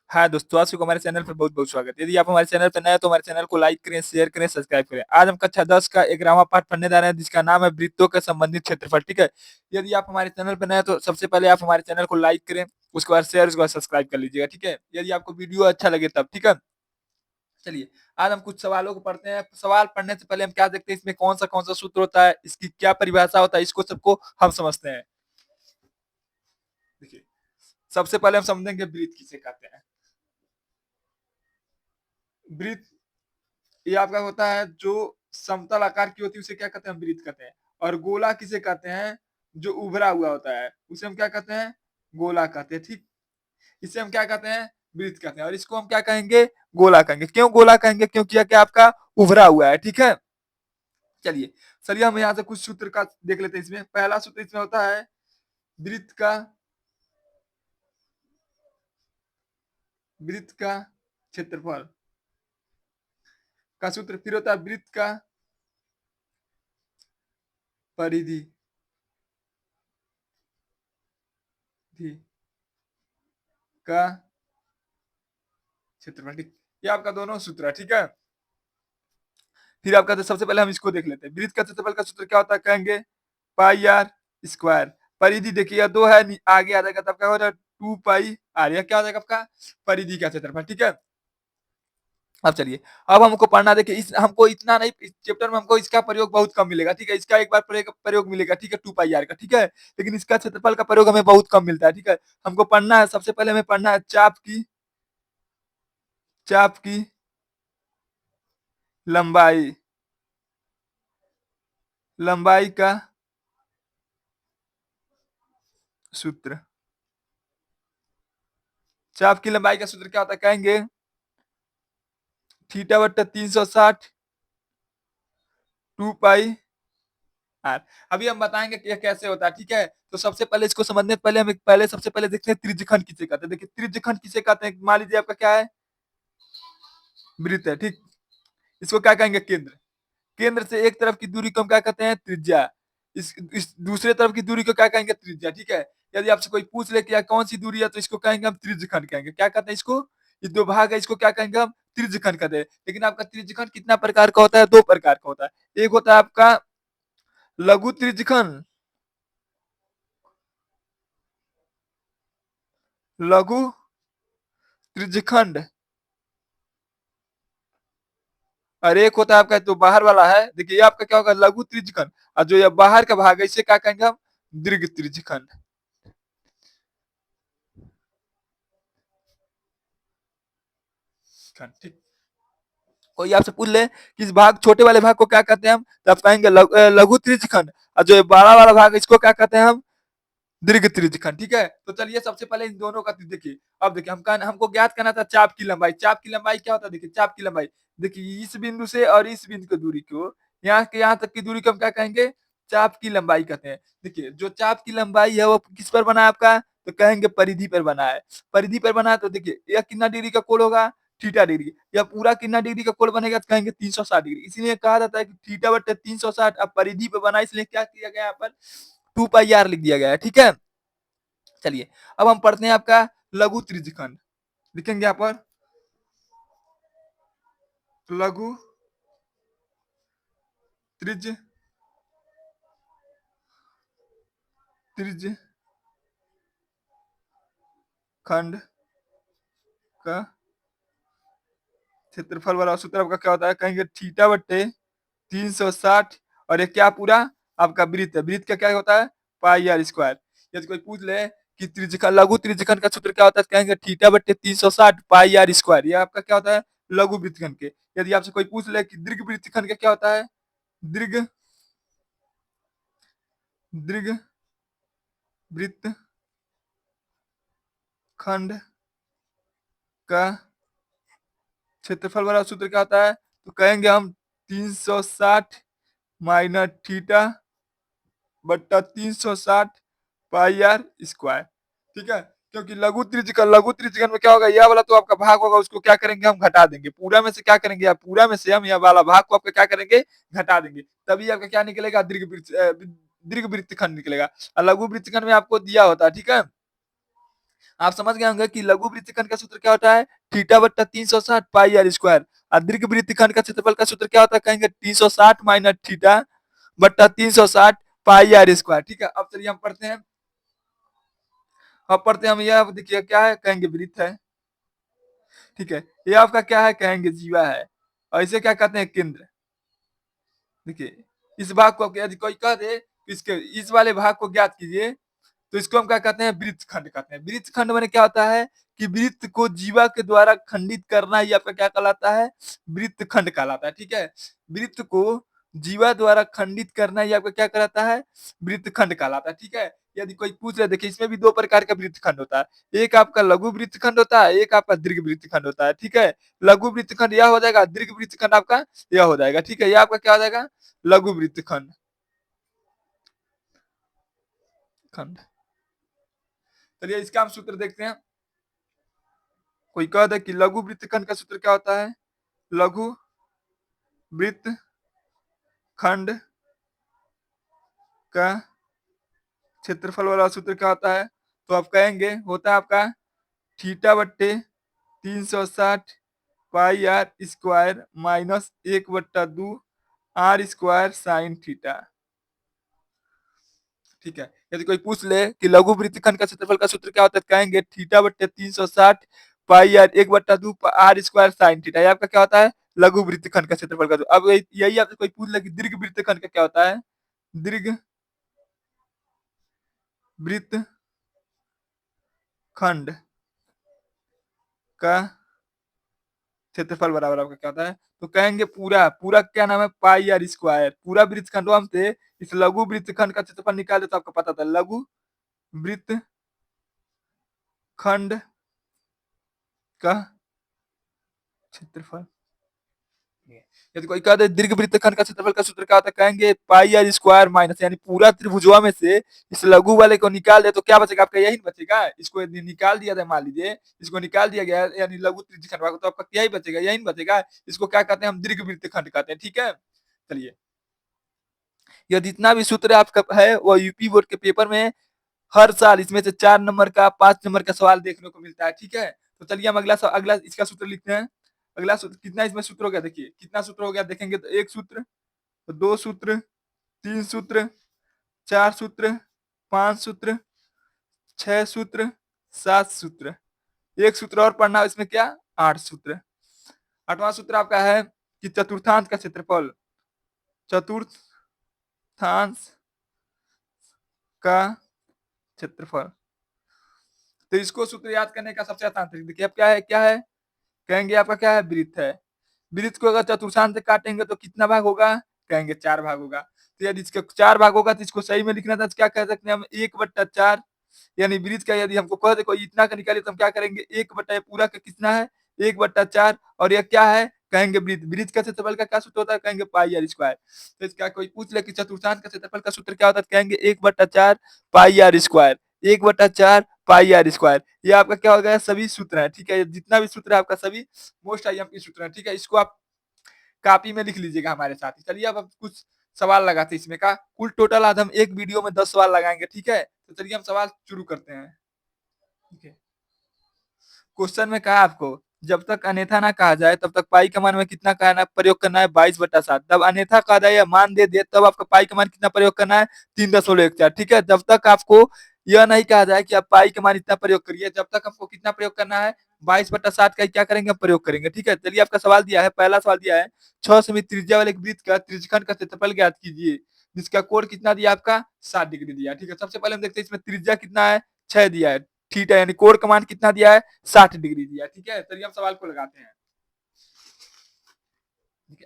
हाँ दोस्तों, आप सबको हमारे चैनल पे बहुत-बहुत स्वागत है। यदि आप हमारे चैनल पे नए हैं तो हमारे चैनल को लाइक करें, शेयर करें, सब्सक्राइब करें। आज हम कक्षा 10 का 11वां पाठ पढ़ने जा रहे हैं जिसका नाम है वृत्तों के संबंधित क्षेत्रफल, ठीक है? यदि आप हमारे चैनल पे नए हैं तो सबसे पहले आप हमारे चैनल को लाइक करें, उसके बाद शेयर, उसके बाद सब्सक्राइब कर लीजिएगा, ठीक है? यदि आपको वीडियो अच्छा लगे तब, ठीक है? चलिए, आज हम कुछ सवालों को पढ़ते हैं। सवाल पढ़ने से पहले हम क्या देखते हैं इसमें कौन-सा सूत्र होता है, इसकी क्या परिभाषा होता है, इसको सबको हम समझते हैं। देखिए, सबसे पहले हम समझेंगे वृत्त किसे कहते हैं। वृत्त ये आपका होता है जो समतल आकार की होती है उसे क्या कहते हैं, वृत्त कहते हैं। और गोला किसे कहते हैं, जो उभरा हुआ होता है उसे हम क्या कहते हैं, गोला कहते हैं, ठीक। इसे हम क्या कहते हैं, वृत्त कहते हैं। और इसको हम क्या कहेंगे, गोला कहेंगे। क्यों गोला कहेंगे, क्योंकि यह क्या आपका उभरा हुआ है, ठीक है। चलिए, चलिए हम यहाँ से कुछ सूत्र का देख लेते हैं। इसमें पहला सूत्र इसमें होता है वृत्त का क्षेत्रफल का सूत्र। फिर होता है वृत्त का परिधि का क्षेत्रफल, ठीक। ये आपका दोनों सूत्र है, ठीक है। फिर आपका तो सबसे पहले हम इसको देख लेते हैं। वृत्त का क्षेत्रफल का सूत्र क्या होता है, कहेंगे पाई आर स्क्वायर। परिधि देखिए दो है, आगे आ जाएगा तब क्या हो जाएगा 2 पाई आर। यह क्या हो जाएगा आपका परिधि का क्षेत्रफल, ठीक है। अब चलिए, अब हमको पढ़ना, देखिए इस हमको इतना नहीं, इस चैप्टर में हमको इसका प्रयोग बहुत कम मिलेगा, ठीक है। इसका एक बार प्रयोग मिलेगा, ठीक है, 2 पाई आर का, ठीक है। लेकिन इसका क्षेत्रफल का प्रयोग हमें बहुत कम मिलता है, ठीक है। हमको पढ़ना है, सबसे पहले हमें पढ़ना है चाप की लंबाई लंबाई का सूत्र। चाप की लंबाई का सूत्र क्या होता है, कहेंगे थीटा बट्टा 360 2 पाई आर। अभी हम बताएंगे कि यह कैसे होता है, ठीक है। तो सबसे पहले इसको समझने से पहले हम सबसे पहले देखते हैं त्रिज्यखंड किसे कहते हैं। देखिए त्रिज्यखंड किसे कहते हैं, मान लीजिए आपका क्या है, वृत्त है, ठीक। इसको क्या कहेंगे, केंद्र। केंद्र से एक तरफ की दूरी को हम क्या कहते हैं, त्रिज्या। इस दूसरे तरफ की दूरी को क्या कहेंगे, त्रिज्या, ठीक है। यदि आपसे कोई पूछ ले कि यार कौन सी दूरी है तो इसको कहेंगे हम त्रिज्यखंड कहेंगे। क्या कहते हैं इसको, ये दो भाग है, इसको क्या कहेंगे हम त्रिज्यखंड कहते हैं। लेकिन आपका त्रिज्यखंड कितना प्रकार का होता है, दो प्रकार का होता है। एक होता है आपका लघु त्रिज्यखंड, लघु त्रिज्यखंड, और एक होता है आपका जो बाहर वाला है। देखिए ये आपका क्या होगा, लघु त्रिज्यखंड। और जो ये बाहर का भाग है इसे क्या कहेंगे हम, दीर्घ त्रिज्यखंड, ठीक। कोई आपसे पूछ ले कि इस भाग छोटे वाले भाग को क्या कहते हैं हम, तो आप कहेंगे लघु त्रिज्यखंड। और जो बड़ा वाला भाग है इसको क्या कहते हैं हम, दीर्घ त्रिज्यखंड, ठीक है। तो चलिए सबसे पहले इन दोनों का देखिए। अब देखिए हमको ज्ञात करना था चाप की लंबाई। चाप की लंबाई क्या होता है, देखिए चाप की लंबाई, देखिए इस बिंदु से और इस बिंदु की दूरी को, यहाँ के यहाँ तक की दूरी को हम क्या कहेंगे, चाप की लंबाई कहते हैं। देखिए जो चाप की लंबाई है वो किस पर बना है आपका, तो कहेंगे परिधि पर बना है। परिधि पर बना है तो देखिए यह कितना डिग्री का कोण होगा, थीटा डिग्री। या पूरा कितना डिग्री का कोण बनेगा, तो कहेंगे 360 डिग्री। इसीलिए कहा जाता है कि थीटा बटे 360। अब परिधि पे बना इसलिए क्या किया गया, यहाँ पर 2 पाई आर लिख दिया गया है, ठीक है। चलिए, अब हम पढ़ते हैं आपका लघु त्रिज्यखंड। लिखेंगे यहाँ पर लघु त्रिज्य त्रिज्यखंड का क्षेत्रफल वाला सूत्र आपका क्या होता है, कहेंगे थीटा बट्टे 360। और ये क्या पूरा आपका वृत्त है, वृत्त का क्या होता है, पाई आर स्क्वायर। यदि कोई पूछ ले कि त्रिज्यखंड लघु त्रिज्यखंड का सूत्र क्या होता है, कहेंगे थीटा बट्टे 360 पाई आर स्क्वायर। ये आपका क्या होता है, लघु वृत्तखंड के। यदि आपसे कोई पूछ ले कि दीर्घ वृत्तखंड का क्या होता है, दीर्घ दीर्घ वृत्तखंड का क्षेत्रफल वाला सूत्र क्या होता है, तो कहेंगे हम 360 माइनस थीटा बट्टा 360 पाई आर स्क्वायर, ठीक है। क्योंकि लघु त्रिज्यखंड में क्या होगा, यह वाला तो आपका भाग होगा, उसको क्या करेंगे हम घटा देंगे। पूरा में से क्या करेंगे, या पूरा में से हम यह वाला भाग को आपका क्या करेंगे, घटा देंगे। तभी आपका क्या निकलेगा, दीर्घ वृत्तखंड निकलेगा। और लघु वृत्तखंड में आपको दिया होता है, ठीक है। आप समझ गए होंगे कि लघु वृत्तखंड का सूत्र क्या होता है, थीटा बट्टा 360 पाई आर स्क्वायर। और दीर्घ वृत्तखंड का क्षेत्रफल का सूत्र क्या होता है, कहेंगे 360 माइनस थीटा बट्टा 360 पाई आर स्क्वायर। ठीक है, अब चलिए हम पढ़ते हैं। अब पढ़ते हैं हम, यह देखिए क्या है, कहेंगे वृत्त है। ठीक है, ये आपका क्या है, कहेंगे जीवा है। और इसे क्या कहते हैं, केंद्र। देखिए इस भाग को यदि कोई कह दे इसके इस वाले भाग को ज्ञात कीजिए, तो इसको हम क्या कहते हैं, वृत्त खंड कहते हैं। वृत्त खंड मैंने क्या होता है कि वृत्त को जीवा के द्वारा खंडित करना, ये आपका क्या कहलाता है, वृत्त खंड कहलाता है। ठीक है, वृत्त को जीवा द्वारा खंडित करना, ये आपका क्या कहलाता है, वृत्त खंड कहलाता है। ठीक है, यदि कोई पूछ रहे, देखिए इसमें भी दो प्रकार का वृत्त खंड होता है, एक आपका लघु वृत्त खंड होता है, एक आपका दीर्घ वृत्त खंड होता है। ठीक है, लघु वृत्त खंड यह हो जाएगा, दीर्घ वृत्त खंड आपका यह हो जाएगा। ठीक है, यह आपका क्या हो जाएगा, लघु वृत्त खंड खंड। चलिए इसका हम सूत्र देखते हैं। कोई कह दे कि लघु वृत्तखंड का सूत्र क्या होता है, लघु वृत्त खंड का क्षेत्रफल वाला सूत्र क्या होता है, तो आप कहेंगे होता है आपका थीटा बट्टे 360 pi r square minus 1/2 r square sine theta. ठीक है, यदि कोई पूछ ले कि लघु वृत्तखंड का क्षेत्रफल का सूत्र क्या होता है, कहेंगे थीटा बट्टे 360 pi r 1/2 r square sine theta. ये आपका क्या होता है, लघु वृत्तखंड का क्षेत्रफल का। अब यही आपसे कोई पूछ ले कि दीर्घ वृत्तखंड का क्या होता है, दीर्घ वृत्त खंड का क्षेत्रफल बराबर आपका क्या होता है, तो कहेंगे पूरा पूरा क्या नाम है, पाई आर स्क्वायर। पूरा वृत्तखंड हमसे इस लघु वृत्तखंड का क्षेत्रफल निकाल दे तो आपको पता था, लघु वृत्त खंड का क्षेत्रफल। यदि कोई कह दे दीर्घ वृत्तखंड का क्षेत्रफल का सूत्र क्या होता है, कहेंगे पाई आर स्क्वायर माइनस, यानी पूरा त्रिभुजवा में से इस लघु वाले को निकाल दे तो क्या बचेगा आपका, यही बचेगा। इसको यदि निकाल दिया जाए, मान लीजिए इसको निकाल दिया गया यानी लघु त्रिभुजखंड को, तो आपका यही बचेगा, यही बचेगा। इसको क्या कहते हैं, हम दीर्घ वृत्तखंड कहते हैं। ठीक है, चलिए यह जितना भी सूत्र आपका है वो यूपी बोर्ड के पेपर में हर साल इसमें से 4 नंबर का 5 नंबर का सवाल देखने को मिलता है। ठीक है, तो चलिए हम अगला इसका सूत्र लिखते हैं। अगला सूत्र कितना इसमें सूत्र हो गया, देखिए कितना सूत्र हो गया, देखेंगे तो एक सूत्र, तो दो सूत्र, तीन सूत्र, चार सूत्र, पांच सूत्र, छह सूत्र, सात सूत्र, एक सूत्र और पढ़ना इसमें क्या, 8 सूत्र। आठवां सूत्र आपका है कि चतुर्थांश का क्षेत्रफल, चतुर्थांश का क्षेत्रफल। तो इसको सूत्र याद करने का सबसे आसान तरीका देखिए, अब क्या है, कहेंगे आपका क्या है, वृत्त है। वृत्त को अगर चतुर्थांश से काटेंगे तो कितना भाग होगा, कहेंगे 4 भाग होगा। तो यदि इसका 4 भाग होगा तो इसको सही में लिखना था, तो क्या कह सकते हैं हम, 1/4। यानी वृत्त का यदि हमको कह दे कोई इतना का निकाले तो हम क्या करेंगे, 1/, पूरा का कितना है 1/4, और यह क्या है, कहेंगे वृत्त। वृत्त का क्षेत्रफल का क्या सूत्र होता है, कहेंगे पाई आर स्क्वायर। तो इसका कोई पूछ ले कि चतुर्थांश का क्षेत्रफल का सूत्र क्या होता है, कहेंगे 1/4 pi r square, 1/4 pi r square. ये आपका क्या हो गया, सभी सूत्र है। ठीक है, जितना भी सूत्र है आपका सभी मोस्ट आईएमपी सूत्र है। ठीक है, इसको आप कॉपी में लिख लीजिएगा हमारे साथ ही। चलिए अब हम कुछ सवाल लगाते हैं इसमें का, कुल टोटल आज हम एक वीडियो में 10 सवाल लगाएंगे। ठीक है, तो चलिए हम सवाल शुरू करते हैं। ठीक है, क्वेश्चन में कहा आपको जब तक अन्यथा ना कहा जाए तब तक पाई का मान में कितना कहना प्रयोग करना है, 22/7। जब अन्यथा कहा जाए या मान दे दे तब आपका पाई का मान कितना प्रयोग करना है, 3.14। ठीक है, जब तक आपको यह नहीं कहा जाए कि आप पाई का मान इतना प्रयोग करिए, जब तक हमको कितना प्रयोग करना है, 22/7 का क्या करेंगे, हम प्रयोग करेंगे। ठीक है, चलिए आपका सवाल दिया है, पहला सवाल दिया है 6 सेमी त्रिज्या वाले वृत्त का त्रिज्यखंड का क्षेत्रफल ज्ञात कीजिए, जिसका कोण कितना दिया आपका 60 डिग्री दिया। ठीक है, सबसे पहले हम देखते हैं इसमें त्रिज्या कितना है, 6 दिया है। ठीक है, यानी कोण का मान कितना दिया है, 60 डिग्री दिया। ठीक है, चलिए हम सवाल को लगाते हैं।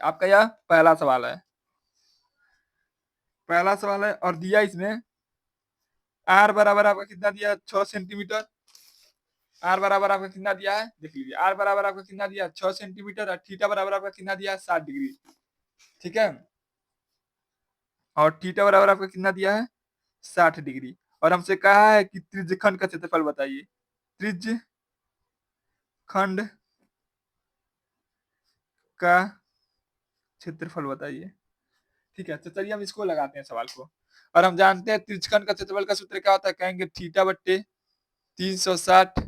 आपका यह पहला सवाल है, पहला सवाल है और दिया इसमें आर बराबर आपका कितना दिया, 6 सेंटीमीटर। आर बराबर आपका कितना दिया है, देख लीजिए, आर बराबर आपका कितना दिया, 6 सेंटीमीटर, और थीटा बराबर आपका कितना दिया है, 60 डिग्री। ठीक है, और थीटा बराबर आपका कितना दिया है, 60 डिग्री। और हमसे कहा है कि त्रिज्यखंड का क्षेत्रफल बताइए, त्रिज्यखंड का क्षेत्रफल बताइए। ठीक है, तो चलिए हम इसको लगाते हैं सवाल को। और हम जानते हैं त्रिज्यखंड का क्षेत्रफल का सूत्र क्या होता है, कहेंगे थीटा बट्टे 360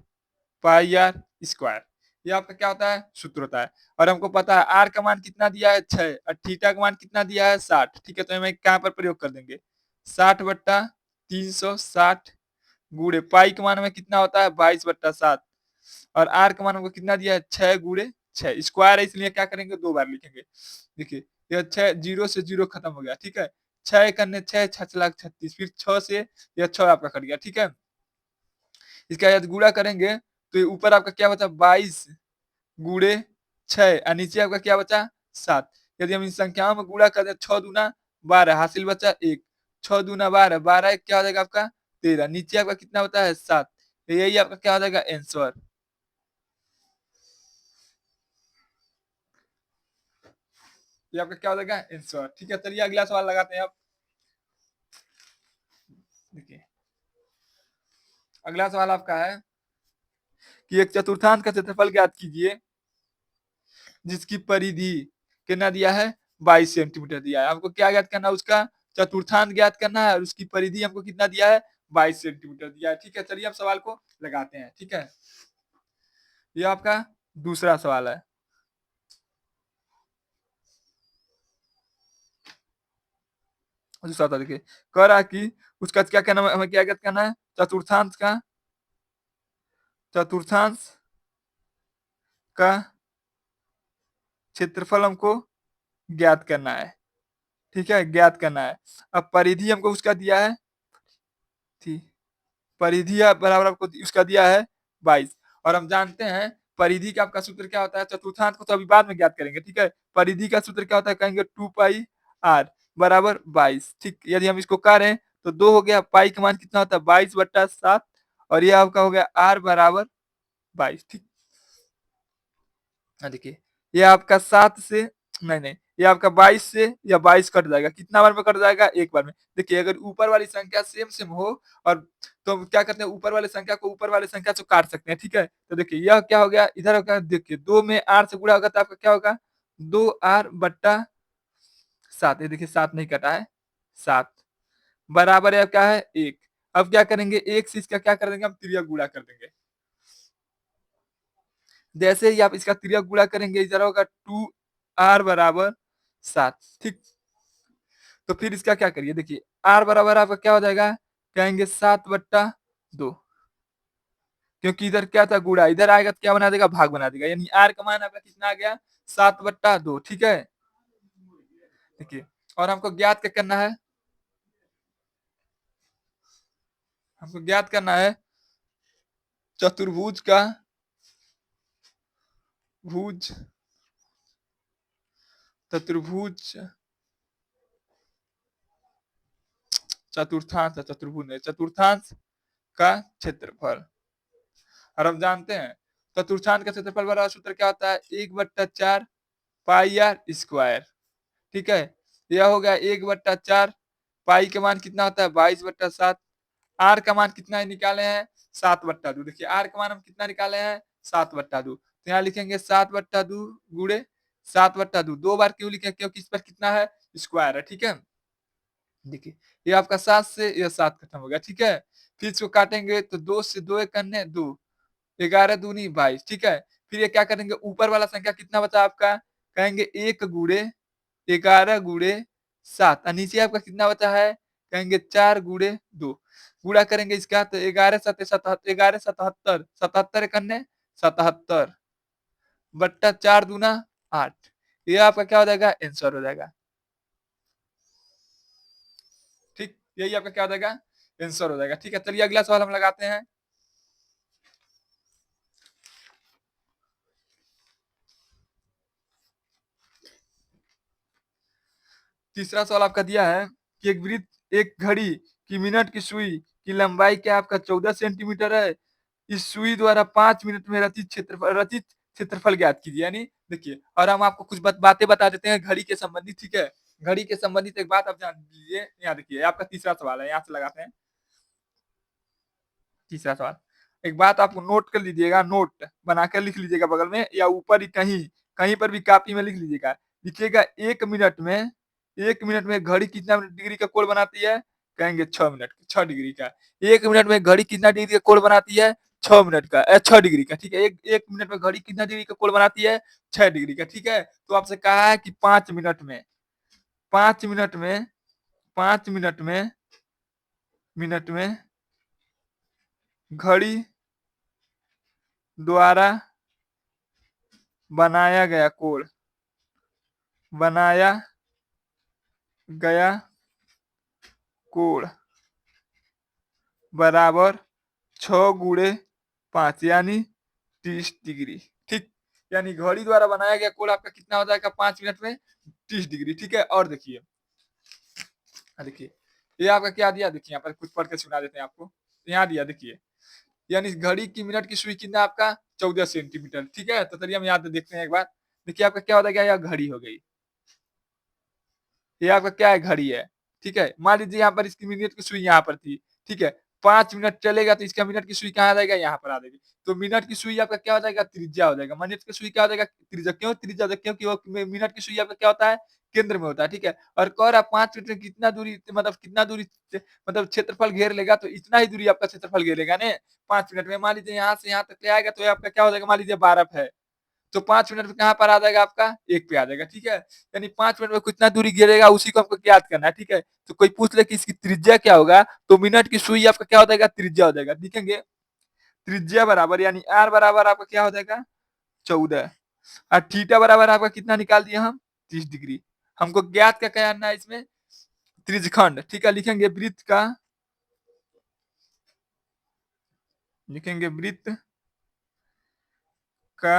पाई आर स्क्वायर। ये आपका क्या होता है, सूत्र होता है। और हमको पता है आर का मान कितना दिया है 6 और थीटा का मान कितना दिया है 60। ठीक है, तो हम कहाँ पर प्रयोग कर देंगे 60/360 गुणे पाई का मान हमें कितना होता है 22/7 और आर का मान हमको कितना दिया है 6 × 6 स्क्वायर है, इसलिए क्या करेंगे 2 बार लिखेंगे। देखिए यह 6 जीरो से जीरो खत्म हो गया। ठीक है, 6 करने 6 6 लाख 36, फिर 6 से यह 6 आपका कट गया। ठीक है, इसका यदि गुणा करेंगे तो ये ऊपर आपका क्या बचा 22 गुणे 6 और नीचे आपका क्या बचा 7। यदि हम इन संख्याओं में गुणा कर दें 6 दूना 12 हासिल बचा 1, 6 दूना 12, 12 एक क्या हो जाएगा आपका 13, नीचे आपका कितना होता है 7। तो यही आपका क्या हो जाएगा आंसर। ये आपका क्या हो जाएगा आंसर। ठीक है, चलिए अगला सवाल लगाते हैं आप। देखिए अगला सवाल आपका है कि एक चतुर्थांश का क्षेत्रफल ज्ञात कीजिए जिसकी परिधि कितना दिया है 22 सेंटीमीटर दिया है। हमको क्या ज्ञात करना है, उसका चतुर्थांश ज्ञात करना है और उसकी परिधि हमको कितना दिया है 22 सेंटीमीटर दिया है। ठीक है, चलिए हम सवाल को लगाते हैं। ठीक है, ये आपका दूसरा सवाल है। दूसरा सवाल देखिए, कह रहा है कि उसका क्या कहना है, हमें क्या ज्ञात करना है चतुर्थांश का क्षेत्रफल हमको ज्ञात करना है। ठीक है, ज्ञात करना है। अब परिधि हमको उसका दिया है थी परिधि बराबर आपको उसका दिया है 22 और हम जानते हैं परिधि का आपका सूत्र क्या होता है, चतुर्थांश को तो अभी बाद में ज्ञात करेंगे। ठीक है, परिधि का सूत्र क्या होता है, कहेंगे 2 पाई आर बराबर 22। ठीक, यदि हम इसको करें तो 2 हो गया, पाई का मान कितना होता है 22/7 और ये आपका हो गया आर बराबर 22। ठीक, देखिए ये आपका 7 से नहीं, ये आपका 22 से या 22 कट जाएगा, कितना बार में कट जाएगा एक बार में। देखिए अगर ऊपर वाली संख्या सेम सेम हो और तो क्या करते हैं ऊपर वाले संख्या को ऊपर वाले संख्या से काट सकते हैं। ठीक है, तो देखिए यह क्या हो गया, इधर होगा देखिए 2 में आर से गुणा होगा तो आपका क्या होगा 2r/7। ये देखिए 7 नहीं कटा है, 7 बराबर है क्या है 1। अब क्या करेंगे एक से इसका क्या कर देंगे हम तिर्यक गुणा कर देंगे। जैसे ही आप इसका तिर्यक गुणा करेंगे इधर होगा 2r/7। ठीक, तो फिर इसका क्या करिए, देखिए r बराबर आपका क्या हो जाएगा, कहेंगे 7/2 क्योंकि इधर क्या था गुणा, इधर आएगा तो क्या बना देगा भाग बना देगा, यानी r का मान आपका कितना आ गया 7/2। ठीक है, देखिए और हमको ज्ञात क्या करना है, हमको ज्ञात करना है चतुर्भुज का भुज चतुर्भुज चतुर्थांश चतुर्भुज नहीं, चतुर्थांश का क्षेत्रफल। और हम जानते हैं चतुर्थांश का क्षेत्रफल वाला सूत्र क्या होता है 1/4 पाई आर स्क्वायर। ठीक है, यह हो गया 1/4 पाई का मान कितना होता है 22/7, आर का मान कितना निकाले हैं 7/2। देखिए आर का मान हम कितना निकाले हैं 7/2, तो यहाँ लिखेंगे 7/2 गुणे 7/2। 2 बार क्यों लिखे, क्योंकि इस पर कितना है स्क्वायर है। ठीक है, देखिए ये आपका 7 से यह 7 खत्म हो गया। ठीक है, फिर इसको काटेंगे तो 2 से 2 एक करने 2, 11 दूनी 22। ठीक है, फिर ये क्या करेंगे ऊपर वाला संख्या कितना बचा आपका, कहेंगे 1 गुणे 11 गुणे 7 और नीचे आपका कितना बचा है, कहेंगे 4 गुणे 2। गुणा करेंगे इसका तो 11 7 11 77, 77 करने 77 बट्टा 4 दूना 8। ये आपका क्या हो जाएगा आंसर हो जाएगा। ठीक, यही आपका क्या हो जाएगा आंसर हो जाएगा। ठीक है, चलिए अगला सवाल हम लगाते हैं। तीसरा सवाल आपका दिया है कि एक वृत्त एक घड़ी की मिनट की सुई की लंबाई क्या आपका 14 सेंटीमीटर है, इस सुई द्वारा 5 मिनट में रचित क्षेत्रफल ज्ञात कीजिए। यानी देखिए और हम आपको कुछ बातें बता देते हैं घड़ी के संबंधित। ठीक है, घड़ी के संबंधित एक बात आप जान लीजिए। यहाँ देखिए आपका तीसरा सवाल है, यहाँ से लगाते हैं तीसरा सवाल। एक बात आप नोट कर लीजिएगा, नोट बनाकर लिख लीजिएगा बगल में या ऊपर ही कहीं कहीं पर भी कॉपी में लिख लीजिएगा। लिखिएगा 1 मिनट में घड़ी कितना डिग्री का कोण बनाती है, कहेंगे 6 मिनट, 6 डिग्री का। 1 मिनट में घड़ी कितना डिग्री का कोण बनाती है? 6 मिनट का, 6 डिग्री का, ठीक है। एक मिनट में घड़ी कितना डिग्री का कोण बनाती है? 6 डिग्री का, ठीक है। तो आपसे कहा है कि 5 मिनट में, 5 मिनट में, 5 मिनट में, मिनट में घड़ी द्वारा बनाया गया कोण, बनाया गया कोण बराबर 6 गुणे 5 यानी 30 डिग्री, ठीक। यानी घड़ी द्वारा बनाया गया कोण आपका कितना हो जाएगा 5 मिनट में? 30 डिग्री, ठीक है। और देखिए, देखिए ये आपका क्या दिया, देखिए यहाँ पर कुछ पढ़ के सुना देते हैं आपको। यहाँ दिया देखिए, यानी घड़ी की मिनट की सुई कितना आपका 14 सेंटीमीटर, ठीक है। तो चलिए हम यहाँ पे देखते हैं एक बार। देखिए आपका क्या होता है, यह घड़ी हो गई, ये आपका क्या है, घड़ी है, ठीक है। मान लीजिए यहाँ पर इसकी मिनट की सुई यहाँ पर थी, ठीक है। 5 मिनट चलेगा तो इसका मिनट की सुई कहाँ आ जाएगा, यहाँ पर आ जाएगी। तो मिनट की सुई आपका क्या हो जाएगा, त्रिज्या हो जाएगा। मिनट की सुई क्या हो जाएगा, त्रिज्या। क्यों त्रिज्या? क्योंकि वो मिनट की सुई आपका क्या होता है, केंद्र में होता है, ठीक है। और कह रहा 5 मिनट में कितना दूरी, मतलब कितना दूरी, मतलब क्षेत्रफल घेर लेगा, तो इतना ही दूरी आपका क्षेत्रफल घेरेगा ने 5 मिनट में। मान लीजिए यहाँ से यहाँ तक ले आएगा तो आपका क्या हो जाएगा, मान लीजिए 12 है, तो 5 मिनट में कहाँ पर आ जाएगा आपका, 1 पे आ जाएगा, ठीक है। यानी 5 मिनट में कितना दूरी गिरेगा उसी को हमको याद करना है, ठीक है। तो कोई पूछ ले कि इसकी त्रिज्या क्या होगा, तो मिनट की सुई आपका क्या हो जाएगा, त्रिज्या हो जाएगा, लिखेंगे त्रिज्या बराबर, यानी आर बराबर आपका क्या हो जाएगा 14, और थीटा बराबर आपका कितना निकाल दिया हम, 30 डिग्री। हमको ज्ञात क्या करना है इसमें, त्रिज्यखंड, ठीक है। लिखेंगे वृत्त का, लिखेंगे वृत्त का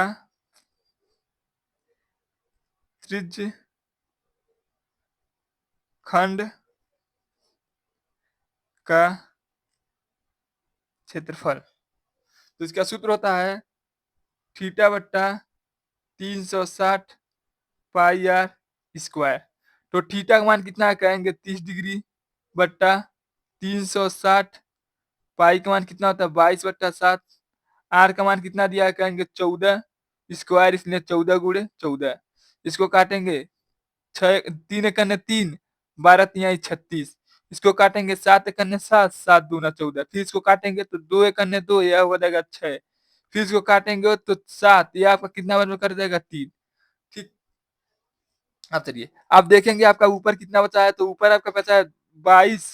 त्रिज्य खंड का क्षेत्रफल। तो इसका सूत्र होता है थीटा बट्टा 360 पाई आर स्क्वायर। तो थीटा का मान कितना है, कहेंगे 30 डिग्री बट्टा 360, पाई का मान कितना होता है 22/7, आर का मान कितना दिया है, कहेंगे 14 स्क्वायर, इसलिए 14 × 14। इसको काटेंगे, 3 × 3 12×3=36। इसको काटेंगे 7 × 7 7×2=14। फिर इसको काटेंगे तो 2 × 2 यह हो जाएगा 6। फिर इसको काटेंगे तो 7, यह आपका कितना बार में कर जाएगा 3, ठीक। अब चलिए आप देखेंगे आपका ऊपर कितना बचा है, तो ऊपर आपका बचा है 22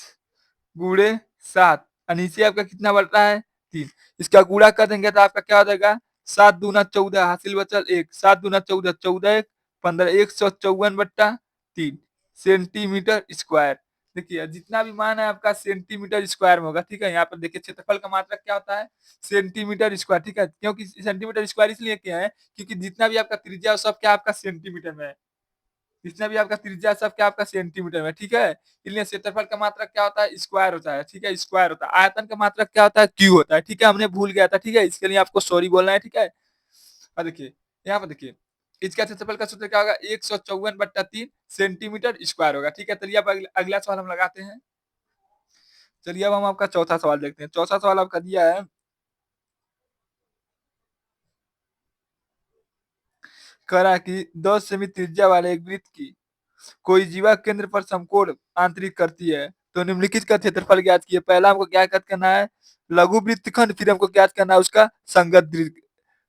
× 7 और नीचे आपका कितना बचा है 3। इसका गुणा कर देंगे तो आपका क्या हो जाएगा 7×2=14, हासिल बचल 1, 7×2=14, 14 15, 154/3 सेंटीमीटर स्क्वायर। देखिए जितना भी मान है आपका सेंटीमीटर स्क्वायर में होगा, ठीक है। यहाँ पर देखिए क्षेत्रफल का मात्रक क्या होता है, सेंटीमीटर स्क्वायर, ठीक है। क्योंकि सेंटीमीटर स्क्वायर इसलिए क्या है, क्योंकि जितना भी आपका त्रिज्या सब क्या आपका सेंटीमीटर में है, जितना भी आपका त्रिज्या सब क्या आपका सेंटीमीटर में, ठीक है। इसलिए क्षेत्रफल का मात्रक क्या होता है, स्क्वायर होता है, ठीक है, स्क्वायर होता है। आयतन का मात्रक क्या होता है, क्यू होता है, ठीक है। हमने भूल गया था, ठीक है, इसके लिए आपको सॉरी बोलना है, ठीक है। और देखिए यहाँ पर देखिए इसका क्षेत्रफल का सूत्र क्या होगा, 154/3 सेंटीमीटर स्क्वायर होगा, ठीक है। चलिए अब अगला सवाल हम लगाते हैं। चलिए अब हम आपका चौथा सवाल देखते हैं। चौथा सवाल आपका दिया है, करा कि 10 सेमी त्रिज्या वाले एक वृत्त की कोई जीवा केंद्र पर समकोण आंतरिक करती है, तो निम्नलिखित का क्षेत्रफल ज्ञात किए। पहला हमको क्या ज्ञात करना है, लघु वृत्तखंड, फिर हमको ज्ञात करना है उसका संगत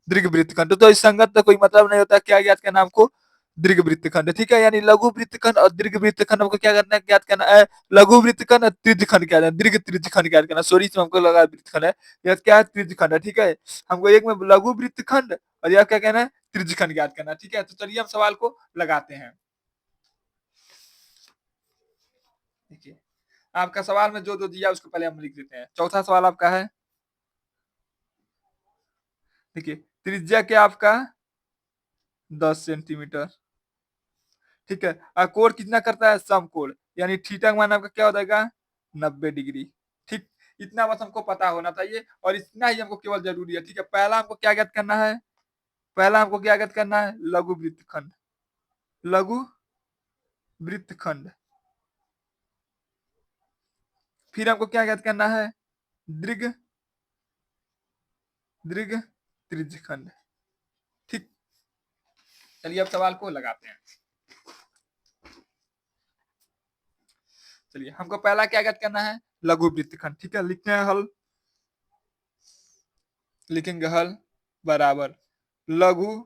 दीर्घ वृत्तखंड। तो इस संगत का कोई मतलब नहीं होता, क्या ज्ञात करना हमको, दीर्घ वृत्तखंड, ठीक है। यानी लघु वृत्तखंड और दीर्घ वृत्तखंड हमको क्या करना है, ज्ञात करना है। लघु वृत्तखंड और त्रिज्यखंड क्या है, दीर्घ त्रिज्यखंड ज्ञात करना। सॉरी इसमें हमको लगा वृत्तखंड है, यह क्या है त्रिज्यखंड है, ठीक है। हमको एक में लघु वृत्तखंड और यह क्या कहना है, त्रिज्यखंड ज्ञात करना, ठीक है। तो चलिए हम सवाल को लगाते हैं। देखिए आपका सवाल में जो जो दिया उसको पहले हम लिख देते हैं। चौथा सवाल आपका है, देखिए त्रिज्या क्या आपका 10 सेंटीमीटर, ठीक है। और कोण कितना करता है, समकोण, यानी थीटा का मान आपका क्या हो जाएगा 90 डिग्री, ठीक। इतना बस हमको पता होना चाहिए और इतना ही हमको केवल जरूरी है, ठीक है। पहला हमको क्या ज्ञात करना है, पहला हमको क्या ज्ञात करना है, लघु वृत्तखंड, लघु वृत्तखंड। फिर हमको क्या ज्ञात करना है, दीर्घ दीर्घ त्रिज्यखंड, ठीक। चलिए अब सवाल को लगाते हैं। चलिए हमको पहला क्या ज्ञात करना है, लघु वृत्तखंड। ठीक है, लिखते हैं हल, लिखेंगे हल बराबर लघु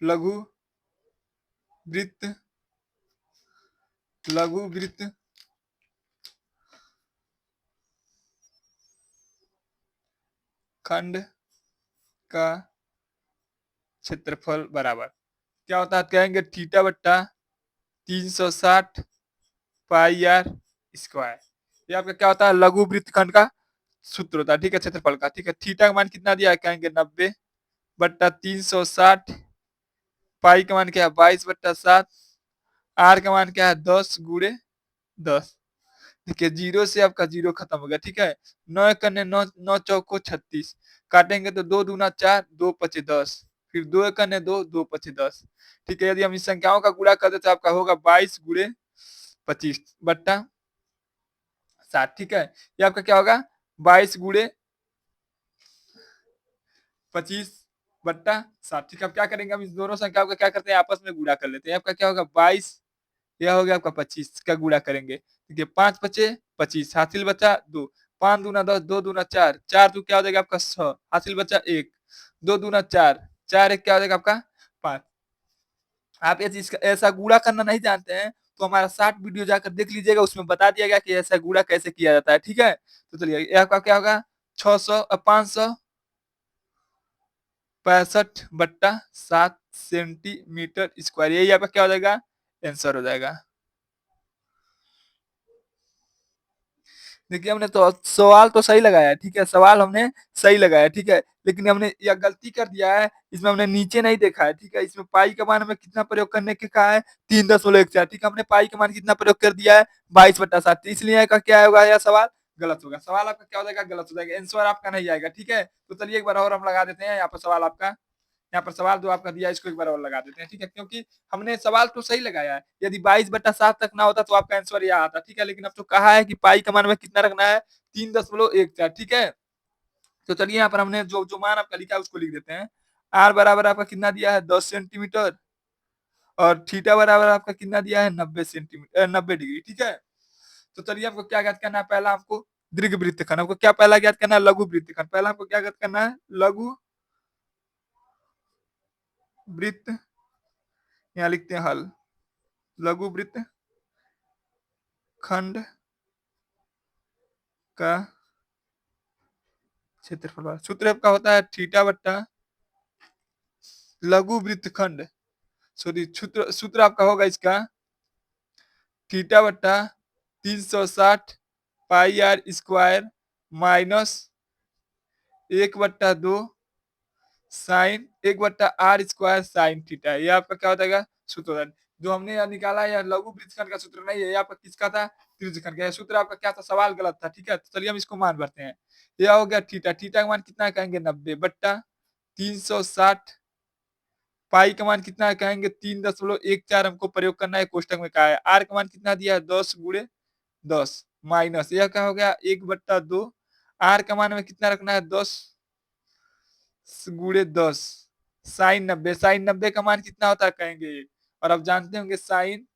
लघु वृत्त लघु वृत्त खंड का क्षेत्रफल बराबर क्या होता है, कहेंगे थीटा बट्टा 360 पाई आर स्क्वायर। ये आपका क्या होता है, लघु वृत्तखंड का सूत्र होता है। ठीक है, क्षेत्रफल का। ठीक है, थीटा का मान कितना दिया है, कहेंगे 90 बट्टा 360, पाई का मान क्या है 22/7, आर का मान क्या है 10 × 10। देखिए जीरो से आपका जीरो खत्म हो गया। ठीक है, 9 × 9 9 × 4 = 36, काटेंगे तो 2 दूना 4, 2 × 5 = 10, फिर 2 × 2 2 × 5 = 10। ठीक है, यदि हम इस संख्याओं का गुणा कर दे तो आपका होगा 22 × 25/7। ठीक है, ये आपका क्या होगा 22 × 25/7। ठीक है, अब क्या करेंगे, हम इस दोनों संख्याओं का क्या करते हैं, आपस में गुणा कर लेते हैं। आपका क्या होगा 22, यह हो गया आपका 25 का गुणा करेंगे। देखिए 5 × 5 = 25, हासिल बचा 2, 5 दूना 10, 2 दूना 4, 4 तो क्या हो जाएगा आपका 6, हासिल बचा 1, 2 दूना 4, 4 1 क्या हो जाएगा आपका 5। आप ये चीज ऐसा गुणा करना नहीं जानते हैं तो हमारा 60 वीडियो जाकर देख लीजिएगा, उसमें बता दिया गया कि ऐसा गुणा कैसे किया जाता है। ठीक है, तो चलिए ये आपका क्या होगा 565/7 सेंटीमीटर स्क्वायर। यही आपका क्या हो जाएगा, आंसर हो जाएगा। देखिए हमने तो सवाल तो सही लगाया है। ठीक है, सवाल हमने सही लगाया है। ठीक है, लेकिन हमने यह गलती कर दिया है, इसमें हमने नीचे नहीं देखा है। ठीक है, इसमें पाई का मान हमें कितना प्रयोग करने के कहा है, 3.14। ठीक है, हमने पाई का मान कितना प्रयोग कर दिया है 22/7, इसलिए का क्या होगा, यह सवाल गलत होगा। सवाल आपका क्या हो जाएगा, गलत हो जाएगा, आंसर आपका नहीं आएगा। ठीक है, तो चलिए एक बार और हम लगा देते हैं यहाँ पर सवाल आपका, यहाँ पर सवाल जो आपका दिया है इसको एक बार और लगा देते हैं। ठीक है, क्योंकि हमने सवाल तो सही लगाया है, यदि 22/7 तक ना होता तो आपका आंसर यह आता। ठीक है, लेकिन अब तो कहा है कि पाई का मान में कितना रखना है 3.14। ठीक है, तो चलिए यहाँ पर हमने जो जो मान आपका लिखा है उसको लिख देते हैं। आर बराबर आपका कितना दिया है 10 सेंटीमीटर, और थीटा बराबर आपका कितना दिया है 90 सेंटीमीटर 90 डिग्री। ठीक है, तो चलिए हमको क्या ज्ञात करना है, पहला हमको दीर्घ वृत्तखंड, हमको क्या पहला ज्ञात करना है, लघु वृत्तखंड। पहला हमको क्या ज्ञात करना है, लघु वृत्त, यहाँ लिखते हैं हल, लघु वृत्त खंड का क्षेत्रफल। सूत्र आपका होता है थीटा बट्टा लघु वृत्तखंड, सॉरी सूत्र सूत्र आपका होगा इसका थीटा बट्टा 360 pi r square minus 1/2 sine 1/r square sine theta. ये आपका क्या हो जाएगा सूत्र होता है। जो हमने यहाँ निकाला है लघु वृत्तखंड का सूत्र नहीं है, ये आपका किसका था, त्रिज्यखंड का। सूत्र आपका क्या था, सवाल गलत था। ठीक है, तो चलिए हम इसको मान भरते हैं। यह हो गया थीटा, थीटा का मान कितना कहेंगे 90/360, पाई का मान कितना कहेंगे 3.14 हमको प्रयोग करना है, कोष्टक में कहा है। आर का मान कितना दिया है 10 × 10 माइनस यह क्या हो गया 1/2, आर का मान में कितना रखना है 10 × 10 साइन 90, साइन 90 का मान कितना होता है कहेंगे 1, और आप जानते होंगे साइन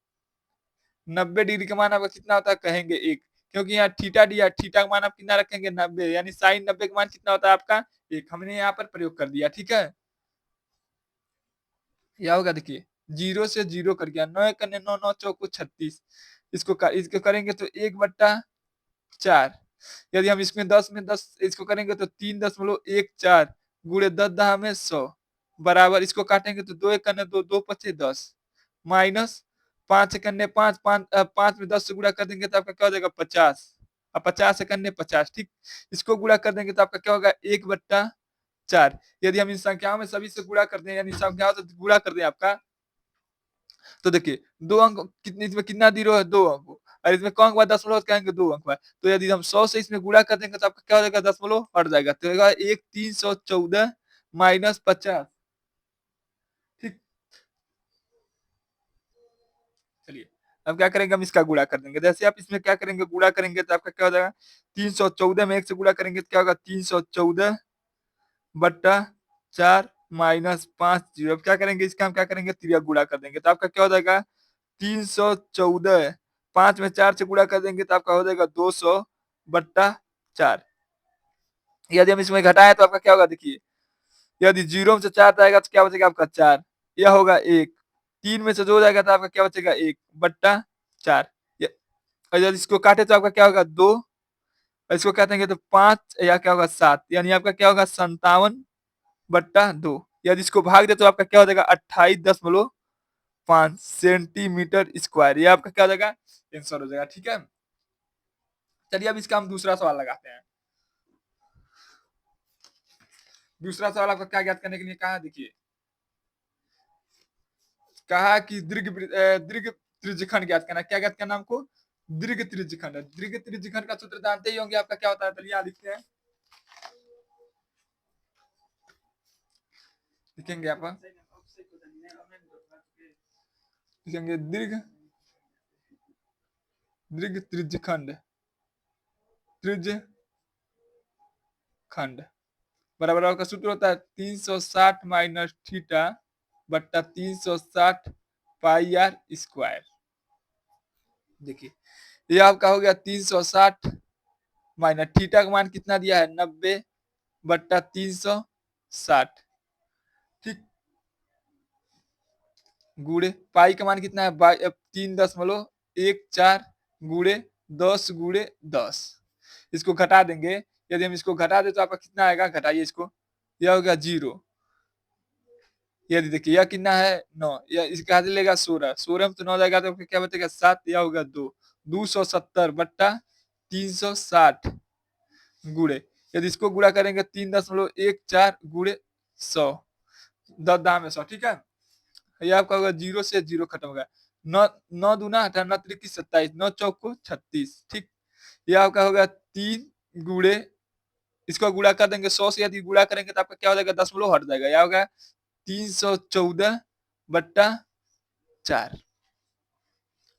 90 डिग्री का मान आपका कितना होता है कहेंगे 1, क्योंकि यहाँ थीटा दिया, थीटा का मान आप कितना रखेंगे 90, यानी साइन 90 का मान कितना होता है आपका 1, हमने यहाँ पर प्रयोग कर दिया। ठीक है, यह होगा देखिए जीरो से जीरो कर गया, 9 × 9 9 × 36, इसको करेंगे तो 1/4, यदि हम इसमें 10 में 10 इसको करेंगे तो 3.14 गुणे 10 में 100 बराबर, इसको काटेंगे तो 2 × 2 2 × 5 = 10 माइनस 5 × 5 5 में 10 से गुणा कर देंगे तो आपका क्या हो जाएगा 50, और 50 × 50। ठीक, इसको गुणा कर देंगे तो आपका क्या होगा 1/4। यदि हम इन संख्याओं में सभी से गुणा कर दें, यानी संख्याओं से गुणा कर दें आपका, तो देखिए 2 अंक कितने, इसमें कितना जीरो है 2 अंक, और इसमें कौन के बाद दशमलव कहेंगे 2 अंक है, तो यदि हम 100 से इसमें गुणा कर देंगे तो आपका क्या हो जाएगा दशमलव हट जाएगा, तो 1 314 माइनस 50। ठीक, चलिए अब क्या करेंगे, हम इसका गुणा कर देंगे। जैसे आप इसमें क्या करेंगे गुणा करेंगे तो आपका क्या हो जाएगा 314 में 1 से गुणा करेंगे तो क्या होगा 314/4 माइनस 5 जीरो। अब क्या करेंगे इसका हम क्या करेंगे तिर्यक गुणा कर देंगे तो आपका क्या हो जाएगा 314 5 में 4 से गुणा कर देंगे तो आपका हो जाएगा 200/4। यदि हम इसमें घटाएं तो आपका क्या होगा देखिए, यदि 0 में से 4 जाएगा तो क्या बचेगा आपका 4, यह होगा 1। 3 में से 2 जाएगा तो आपका क्या बचेगा 1/4। और यदि इसको काटे तो आपका क्या होगा 2, और इसको काटेंगे तो 5 या क्या होगा 7, यानी आपका क्या होगा 57/2। यदि इसको भाग दे तो आपका क्या हो जाएगा 28.5 सेंटीमीटर स्क्वायर। ये आपका क्या हो जाएगा आंसर हो जाएगा। ठीक है, चलिए अब इसका हम दूसरा सवाल लगाते हैं। दूसरा सवाल आपका क्या ज्ञात करने के लिए कहा, देखिए कहा कि दीर्घ त्रिज्यखंड ज्ञात करना। क्या ज्ञात करना हमको, दीर्घ त्रिज्यखंड। दीर्घ त्रिज्यखंड का सूत्र जानते ही होंगे, आपका क्या होता है, चलिए यहाँ लिखते हैं, लिखेंगे आप लिखेंगे दीर्घ त्रिज्यखंड, त्रिज्यखंड बराबर का सूत्र होता है 360 माइनस थीटा बट्टा 360 पाई आर स्क्वायर। देखिए ये आपका हो गया 360 माइनस थीटा का मान कितना दिया है 90/360, ठीक, गुड़े पाई का मान कितना है 3.14 गुड़े 10 × 10। इसको घटा देंगे, यदि हम इसको घटा दे तो आपका कितना आएगा, घटाइए इसको, यह हो गया 0। यदि देखिए यह कितना है 9, यह इसका लेगा 16, 16 में तो 9 जाएगा तो क्या बचेगा 7, यह होगा 2, 270/360 गुड़े, यदि इसको गुणा करेंगे 3.14 गुड़े 100, 10 दाम में 100। ठीक है, यह आपका होगा 0 से 0 खत्म होगा, 9 9 दूना 18 9 त्रिक 27, 9 चौक को 36। ठीक, यह आपका होगा 3 गुड़े, इसको गुणा कर देंगे 100 से, यदि गुणा करेंगे तो आपका क्या हो जाएगा 10 हट जाएगा, यह होगा 314/4।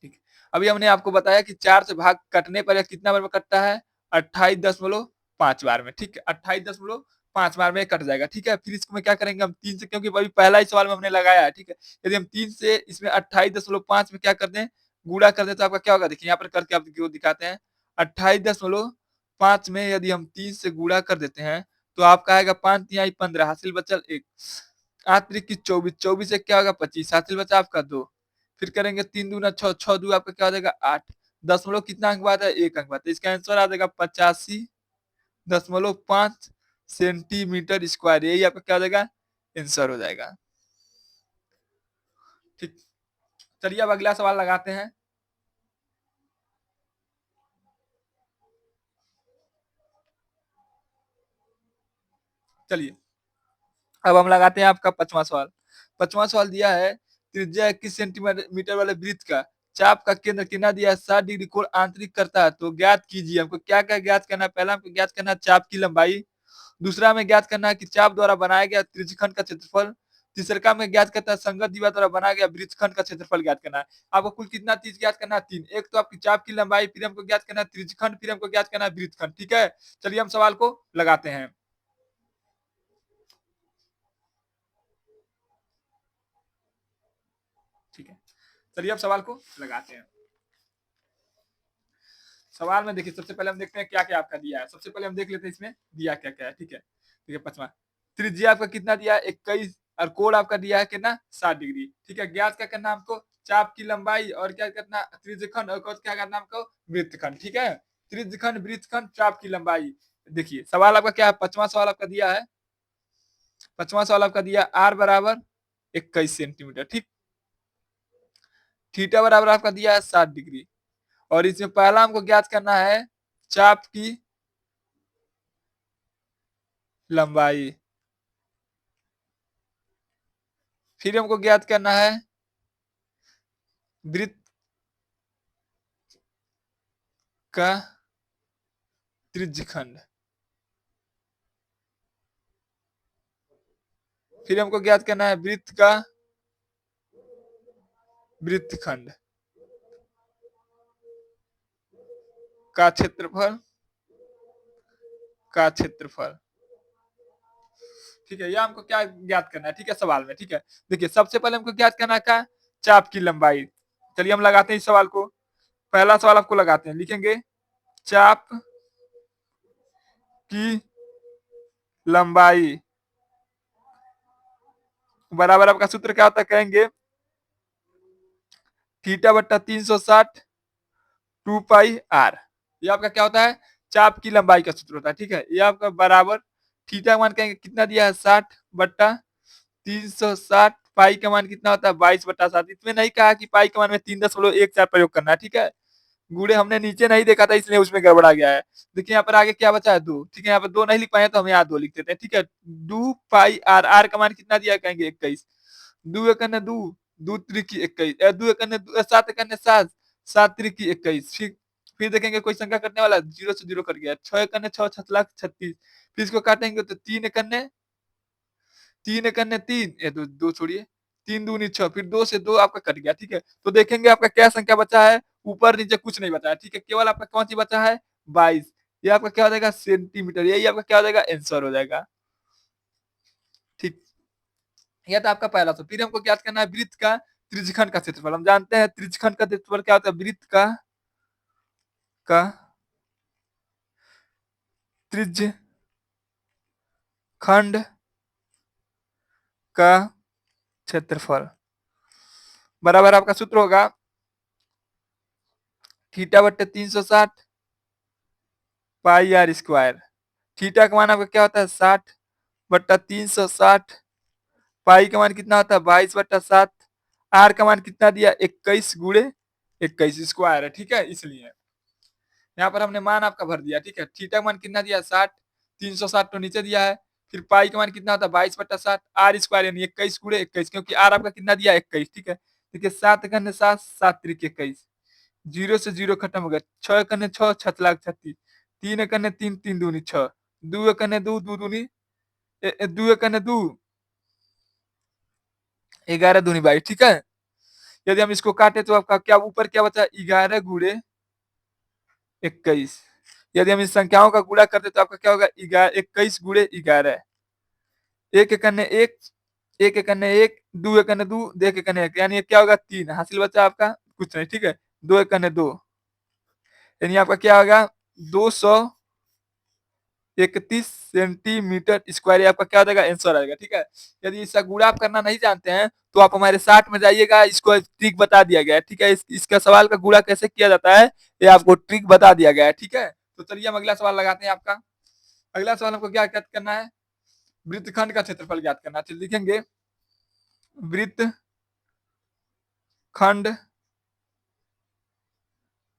ठीक, अभी हमने आपको बताया कि 4 से भाग कटने पर कितना बार में कटता है, 28.5 बार में। ठीक है, 28.5 बार में कट जाएगा। ठीक है, फिर इसको में क्या करेंगे हम 3 से, क्योंकि अभी पहला ही सवाल में हमने लगाया है। ठीक है, यदि हम 3 से इसमें 28.5 में क्या कर दें, गुणा कर दें तो आपका क्या होगा, देखिए यहाँ पर करके आपको दिखाते हैं। 28.5 में यदि हम 3 से गुणा कर देते हैं तो आपका आएगा 5 × 15, हासिल बचल 1, 8 × 24, 24 से क्या होगा 25, हासिल बचा आपका 2, फिर करेंगे 3 दूना 6, 6 दू आपका क्या हो जाएगा 8, दशमलव कितना अंक बात है 1 अंक बात है, इसका आंसर आ जाएगा 85.5 सेंटीमीटर स्क्वायर। यही आपका क्या हो जाएगा आंसर हो जाएगा। ठीक, चलिए अब अगला सवाल लगाते हैं। चलिए अब हम लगाते हैं आपका 5वां सवाल। 5वां सवाल दिया है, त्रिज्या 21 सेंटीमीटर वाले वृत्त का चाप का केंद्र कितना दिया है 60 डिग्री कोण आंतरिक करता है, तो ज्ञात कीजिए। हमको क्या क्या ज्ञात करना है, पहला हमको ज्ञात करना है चाप की लंबाई, दूसरा में ज्ञात करना है कि चाप द्वारा बनाया गया त्रिज्यखंड का क्षेत्रफल, तीसरा में ज्ञात करता है संगत दीवार द्वारा बनाया गया वृत्तखंड का क्षेत्रफल ज्ञात करना है। आपको कुल कितना चीज ज्ञात करना है, 3, एक तो आपकी चाप की लंबाई, फिर हमको ज्ञात करना है त्रिज्यखंड, फिर हमको ज्ञात करना है वृत्तखंड। ठीक है, चलिए हम सवाल को लगाते हैं। ठीक है, चलिए अब सवाल को लगाते हैं। सवाल में देखिए सबसे पहले हम देखते हैं क्या क्या आपका दिया है। सबसे पहले हम देख लेते हैं इसमें दिया क्या क्या है। ठीक है, ठीक है, 5वां त्रिज्या आपका कितना दिया है 21, और कोण आपका दिया है कितना 60 डिग्री। ठीक है, ज्ञात क्या करना हमको, चाप की लंबाई, और क्या करना त्रिज्यखंड, और क्या करना हमको वृत्तखंड। ठीक है, त्रिज्यखंड, वृत्तखंड, चाप की लंबाई। देखिए सवाल आपका क्या है, 5वां सवाल आपका दिया है, 5वां सवाल आपका दिया आर बराबर 21 सेंटीमीटर। ठीक, थीटा बराबर आपका दिया है 60 डिग्री, और इसमें पहला हमको ज्ञात करना है चाप की लंबाई, फिर हमको ज्ञात करना है वृत्त का त्रिज्यखंड, फिर हमको ज्ञात करना है वृत्त का वृत्तखंड का क्षेत्रफल, का क्षेत्रफल। ठीक है, यह हमको क्या ज्ञात करना है। ठीक है, सवाल में। ठीक है, देखिए सबसे पहले हमको ज्ञात करना है क्या, चाप की लंबाई। चलिए हम लगाते हैं इस सवाल को। पहला सवाल आपको लगाते हैं, लिखेंगे चाप की लंबाई बराबर आपका सूत्र क्या होता है, कहेंगे थीटा बट्टा 360 2 पाई आर। ये आपका क्या होता है, चाप की लंबाई का सूत्र होता है। ठीक है, ये आपका बराबर थीटा का मान कहेंगे कितना दिया है 60 बट्टा 360, पाई का मान कितना होता है 22/7। इसमें नहीं कहा कि पाई का मान में 3.14 प्रयोग करना है। ठीक है, गुड़े हमने नीचे नहीं देखा था इसलिए उसमें गड़बड़ा गया है। देखिए यहाँ पर आगे क्या बचा है 2। ठीक है, यहाँ पर 2 नहीं लिख पाए तो हम यहाँ 2 लिख देते हैं। ठीक है, 2 पाई आर, आर का मान कितना दिया है, कहेंगे 21। 2 एकन 2, 2 त्रिकी 21, 2 एकन 7 एकन 7, 7 त्रिकी 21। फिर देखेंगे कोई संख्या कटने वाला, 0 से 0 कट गया। 6 एकन 6, 6 लाख 36। फिर इसको काटेंगे तो 3 एकन 3 एकन 3, ये 2 छोड़िए, 3 दूनी 6, फिर 2 से 2 आपका कट गया। ठीक है, तो देखेंगे आपका क्या संख्या बचा है, ऊपर नीचे कुछ नहीं बचा है। ठीक है, केवल आपका कौन सी बचा है 22। ये आपका क्या हो जाएगा सेंटीमीटर, यही आपका क्या हो जाएगा आंसर हो जाएगा। ठीक, यह था आपका पहला। तो फिर हमको ज्ञात करना है वृत्त का त्रिज्यखंड का क्षेत्रफल। हम जानते हैं त्रिज्यखंड का क्षेत्रफल क्या होता है, वृत्त का त्रिज्यखंड का क्षेत्रफल बराबर आपका सूत्र होगा थीटा बट्टे 360 पाई आर स्क्वायर। थीटा का मान आपका क्या होता है 60 बट्टा 360, पाई का मान कितना होता है 22/7, आर का मान कितना दिया 21 गुणे 21 स्क्वायर है। ठीक है, इसलिए यहाँ पर हमने मान आपका भर दिया। ठीक है, थीटा का मान कितना दिया 60, 360 तो नीचे दिया है। फिर पाई का मान कितना होता है 22/7, आर स्क्वायर यानी 21 गुणे 21, क्योंकि आर आपका कितना दिया 21। ठीक है, देखिए 7 घन 7, 7 त्रिक 21, 0 से 0 खत्म हो गया। 6 कन्ने 6, 6 लाख 36, 3 कन्ने 3, 3 दूनी 6, 2 कन्ने 2, 2 दूनी 2 कन्ने 2, 11 दूनी 22। ठीक है, यदि हम इसको काटे तो आपका क्या ऊपर क्या बचा 11 गुणे 21। यदि हम इस संख्याओं का गुणा करते तो आपका क्या होगा 21 गुणे 11, 1 कन्ने 1, 1 कन्ने 1, 2 कन्ने 2, 1 कन्ने 1, यानी ये क्या होगा 3 हासिल बचा आपका कुछ नहीं। ठीक है, 2 कन्ने 2, यानी आपका क्या होगा 231 सेंटीमीटर स्क्वायर। आपका क्या हो जाएगा आंसर आएगा। ठीक है, यदि इसका गुणा आप करना नहीं जानते हैं तो आप हमारे 60 में जाइएगा, इसको ट्रिक बता दिया गया है। ठीक है, इसका सवाल का गुणा कैसे किया जाता है ये आपको ट्रिक बता दिया गया है। ठीक है, तो चलिए हम अगला सवाल लगाते हैं आपका। अगला सवाल हमको क्या ज्ञात करना है, वृत्तखंड का क्षेत्रफल ज्ञात करना है। तो लिखेंगे वृत्तखंड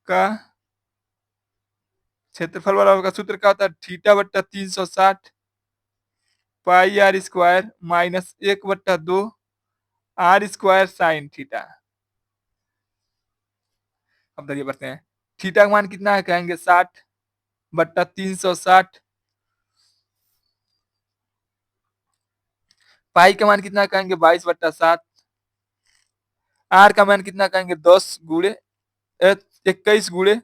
का क्षेत्रफल वाला का सूत्र क्या होता है, थीटा बट्टा 360 pi r square minus 1/2 r square sine theta. अब देखिए बढ़ते हैं, थीटा का मान कितना है, कहेंगे 60 बट्टा 360, पाई का मान कितना कहेंगे 22/7, आर का मान कितना कहेंगे 10 गुणे 21 गुणे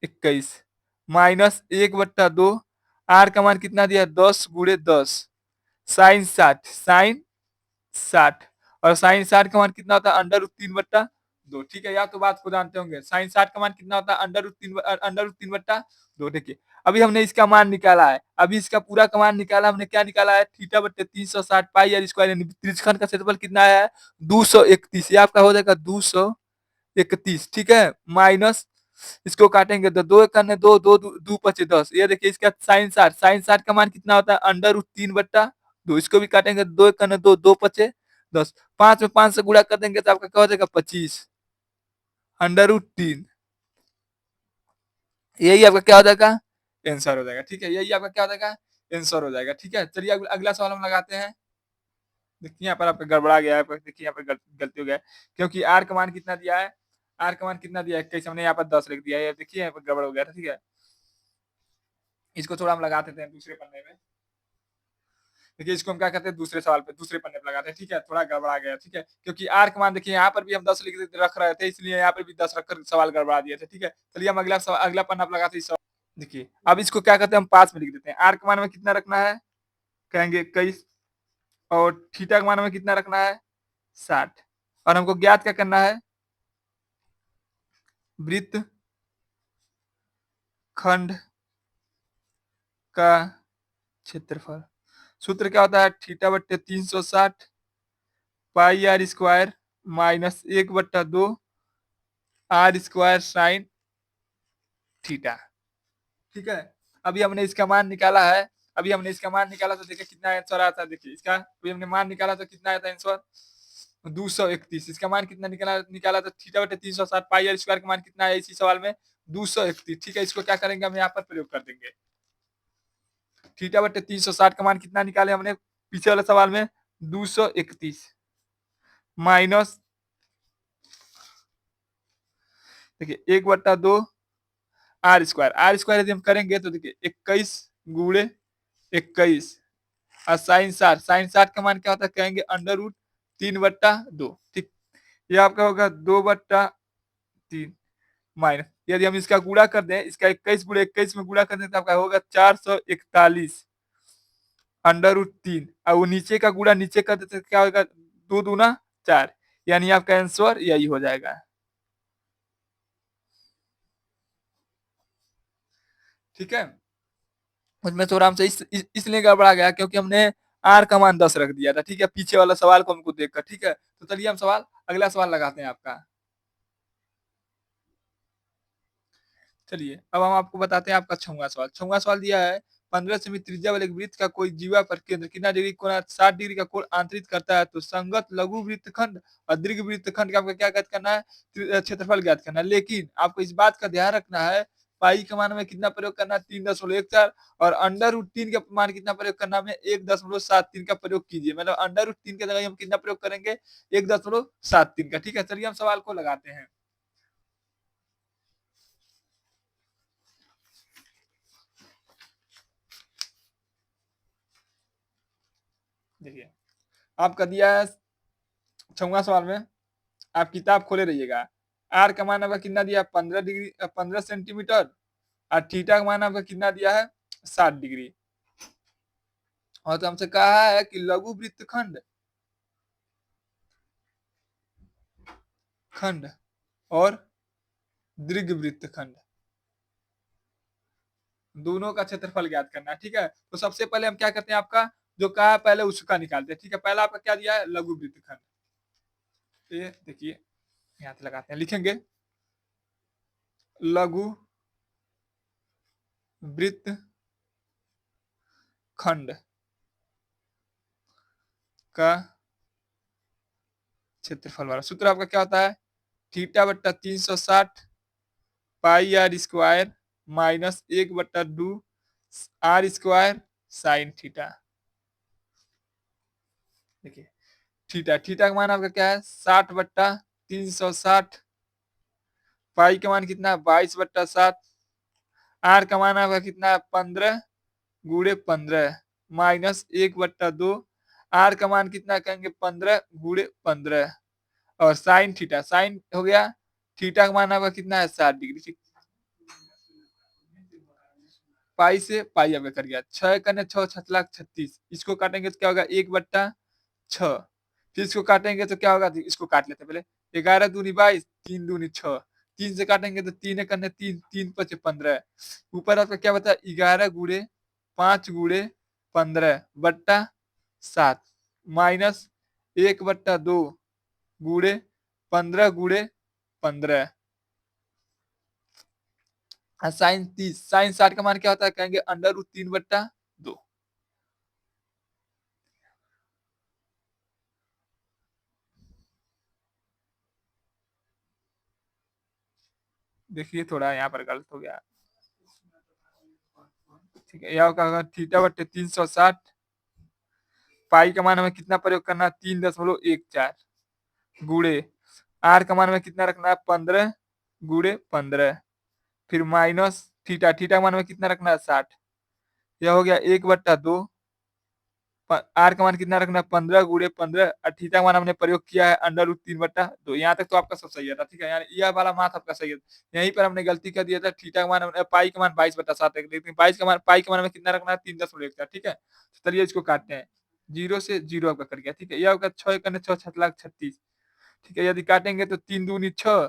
21 माइनस 1/2, आर का मान कितना दिया 10 गुणे 10, साइन 60, साइन 60, और साइन 60 का मान कितना होता है √3/2। ठीक है, या तो बात को जानते होंगे, साइन 60 का मान कितना होता है √3/2। देखिए अभी हमने इसका मान निकाला है, अभी इसका पूरा का मान निकाला हमने, क्या निकाला है थीटा बट्टे 360 पाई आर स्क्वायर, यानी त्रिज्यखंड का क्षेत्रफल कितना है 231। ये आपका हो जाएगा 231। ठीक है, माइनस इसको काटेंगे तो 2 करने 2, 2 2 पचे 10। ये देखिए इसका साइन 60, साइन 60 का मान कितना होता है √3/2। इसको भी काटेंगे 2 करने 2, 2 पचे 10, 5 में 5 से गुणा कर देंगे तो आपका क्या हो जाएगा 25 √3। यही आपका क्या हो जाएगा आंसर हो जाएगा। ठीक है, यही आपका क्या हो जाएगा आंसर हो जाएगा। ठीक है, चलिए अगला सवाल हम लगाते हैं। देखिए यहाँ पर आपका गड़बड़ा गया है, देखिए यहाँ पर गलती हो गया है, क्योंकि आर का मान कितना दिया है, आर का मान कितना दिया है 21, हमने यहाँ पर 10 लिख दिया है। देखिए यहाँ पर गड़बड़ हो गया था। ठीक है, इसको थोड़ा हम लगा देते हैं दूसरे पन्ने में। देखिए इसको हम क्या करते हैं दूसरे सवाल पे, दूसरे पन्ने पे लगाते हैं। ठीक है, थोड़ा गड़बड़ा गया। ठीक है, क्योंकि आर का मान देखिए यहाँ पर भी हम 10 रख रहे थे, इसलिए यहाँ पर भी 10 रखकर सवाल गड़बड़ा दिए थे। ठीक है, चलिए हम अगला पन्ना पे लगाते हैं। देखिए अब इसको क्या करते हैं हम पास में लिख देते हैं। आर का मान में कितना रखना है, कहेंगे 21, और थीटा का मान में कितना रखना है 60, और हमको ज्ञात क्या करना है वृत्त खंड का क्षेत्रफल। सूत्र क्या होता है, थीटा बट्टे 360 pi r square minus 1/2 r square sine theta. ठीक है, अभी हमने इसका मान निकाला है। अभी हमने इसका मान निकाला तो देखिए कितना आंसर आया था। देखिए इसका अभी हमने मान निकाला तो कितना आया था आंसर 231। इसका मान कितना निकाला निकाला तो थीटा बटे 360 पाई आर स्क्वायर का मान कितना है इसी सवाल में 231। ठीक है, इसको क्या करेंगे हम यहाँ पर प्रयोग कर देंगे। थीटा बटे 360 का मान कितना निकाले हमने पीछे वाले सवाल में 231 माइनस देखिए 1/2 आर स्क्वायर यदि हम करेंगे तो देखिए 21 गुणे 21 और साइन 60 का मान क्या होता है कहेंगे अंडर रूट 3/2। ठीक, ये आपका होगा 2/3 माइनस यदि हम इसका गुणा कर दें, इसका 21 गुणे 21 में गुणा कर दें तो आपका होगा 441 अंडर रूट 3 और वो नीचे का गुणा नीचे कर देते क्या होगा 2 दूना 4, यानी आपका आंसर यही हो जाएगा। ठीक है, उसमें थोड़ा हमसे इसलिए गड़बड़ा गया क्योंकि हमने आर का मान 10 रख दिया था। ठीक है, पीछे वाला सवाल को हमको देखकर। ठीक है, तो चलिए हम अगला सवाल लगाते हैं आपका। चलिए अब हम आपको बताते हैं आपका 6वां सवाल। 6वां सवाल दिया है 15 सेमी त्रिज्या वाले वृत्त का कोई जीवा पर केंद्र कितना डिग्री कोण 60 डिग्री का कोण आंतरित करता है तो संगत लघु वृत्तखंड और दीर्घ वृत्तखंड का आपको क्या ज्ञात करना है, क्षेत्रफल ज्ञात करना है। लेकिन आपको इस बात का ध्यान रखना है पाई के मान में कितना प्रयोग करना है 3.14 और अंडर रूट 3 का मान कितना प्रयोग करना है 1.73 का प्रयोग कीजिए। मतलब अंडर रूट 3 के जगह हम कितना प्रयोग करेंगे 1.73 का। ठीक है, चलिए हम सवाल को लगाते हैं। देखिए आपका दिया है 6वां सवाल में, आप किताब खोले रहिएगा। आर का मान आपका कितना दिया 15 सेंटीमीटर और थीटा का मान आपका कितना दिया है 60 डिग्री। और तो हमसे कहा है कि लघु वृत्तखंड खंड और दीर्घ वृत्तखंड दोनों का क्षेत्रफल ज्ञात करना है। ठीक है, तो सबसे पहले हम क्या करते हैं आपका जो कहा है पहले उसका निकालते हैं। ठीक है, पहला आपका क्या दिया है लघु वृत्तखंड। ये देखिए यहाँ से लगाते हैं, लिखेंगे लघु वृत्त खंड का क्षेत्रफल वाला सूत्र आपका क्या होता है थीटा बट्टा 360 pi r square minus 1/2 r square sine theta. देखिए थीटा थीटा का मान आपका क्या है 60/360 पाई का मान कितना है 22/7 आर का मान आपका कितना है 15 गुणे 15 माइनस 1/2 आर का मान कितना कहेंगे 15 गुणे 15 और साइन थीटा साइन हो गया थीटा का मान आपका कितना है 60 डिग्री। पाई से पाई आपका कर गया 6 करने 6 इसको काटेंगे तो क्या होगा 1/6 फिर इसको काटेंगे तो क्या होगा इसको काट लेते पहले 11 दूनी 22 3 दूनी 6 3 से काटेंगे तो 3 करने 3 3 5 15 ऊपर आपका क्या बता 11 गुणे 5 गुणे 15 बट्टा 7 माइनस 1/2 गुणे 15 गुणे 15 साइन 30 साइन 60 का मान क्या होता है कहेंगे अंडर रूट 3/2। देखिए थोड़ा यहाँ पर गलत हो गया। ठीक है, यह होगा थीटा बट्टे 360 पाई का मान हमें कितना प्रयोग करना है 3.14 गुणे आर का मान हमें कितना रखना है 15 गुणे 15 फिर माइनस थीटा थीटा का मान हमें कितना रखना है 60 यह हो गया 1/2 आर का मान कितना रखना है 15 गुणे 15 और थीटा का मान हमने प्रयोग किया है अंडर रूट 3/2। यहाँ तक तो आपका सब सही था। ठीक है, यानी यह वाला माथ आपका सही है। यहीं पर हमने गलती कर दिया था थीटा का मान पाई का मान 22/7 है लेकिन 22 का मान पाई का मान हमें कितना रखना है 3.14। ठीक है, तो चलिए इसको काटते हैं 0 से 0 आपका कट गया। ठीक है, यह होगा 6 करने 6 36। ठीक है, यदि काटेंगे तो 3 दूनी 6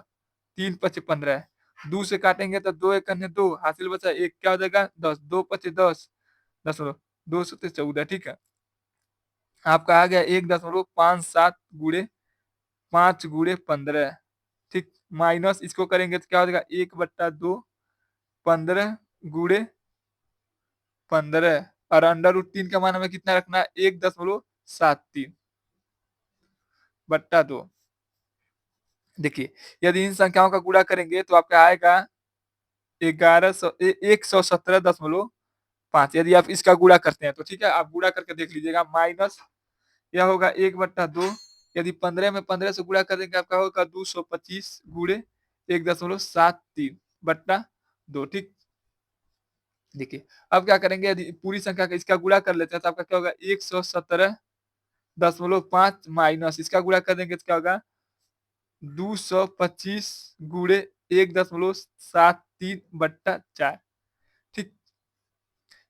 3 5 15 2 से काटेंगे तो 2 एक अन्य 2 हासिल बचा 1 क्या हो जाएगा 10 2 पचे 10 दशमलव 2 सत्ते 14 ठीक है। आपका आ गया 1.57 गुणे 5 गुणे 15 ठीक माइनस इसको करेंगे तो क्या हो जाएगा 1/2 15 गुणे 15 और अंडर रूट 3 का मान हमें कितना रखना है 1.73 बट्टा 2। देखिए यदि इन संख्याओं का गुणा करेंगे तो आपका आएगा 117.5 यदि आप इसका गुणा करते हैं तो ठीक है आप गुणा करके देख लीजिएगा माइनस यह होगा 1/2 यदि 15 में 15 से गुणा करेंगे आपका होगा 225 गुणे 1.73 बट्टा 2 ठीक। देखिए अब क्या करेंगे यदि पूरी संख्या का इसका गुणा कर लेते हैं तो आपका क्या होगा 117.5 माइनस इसका गुणा कर देंगे तो क्या होगा 225 गुणे 1.73 बट्टा 4 ठीक।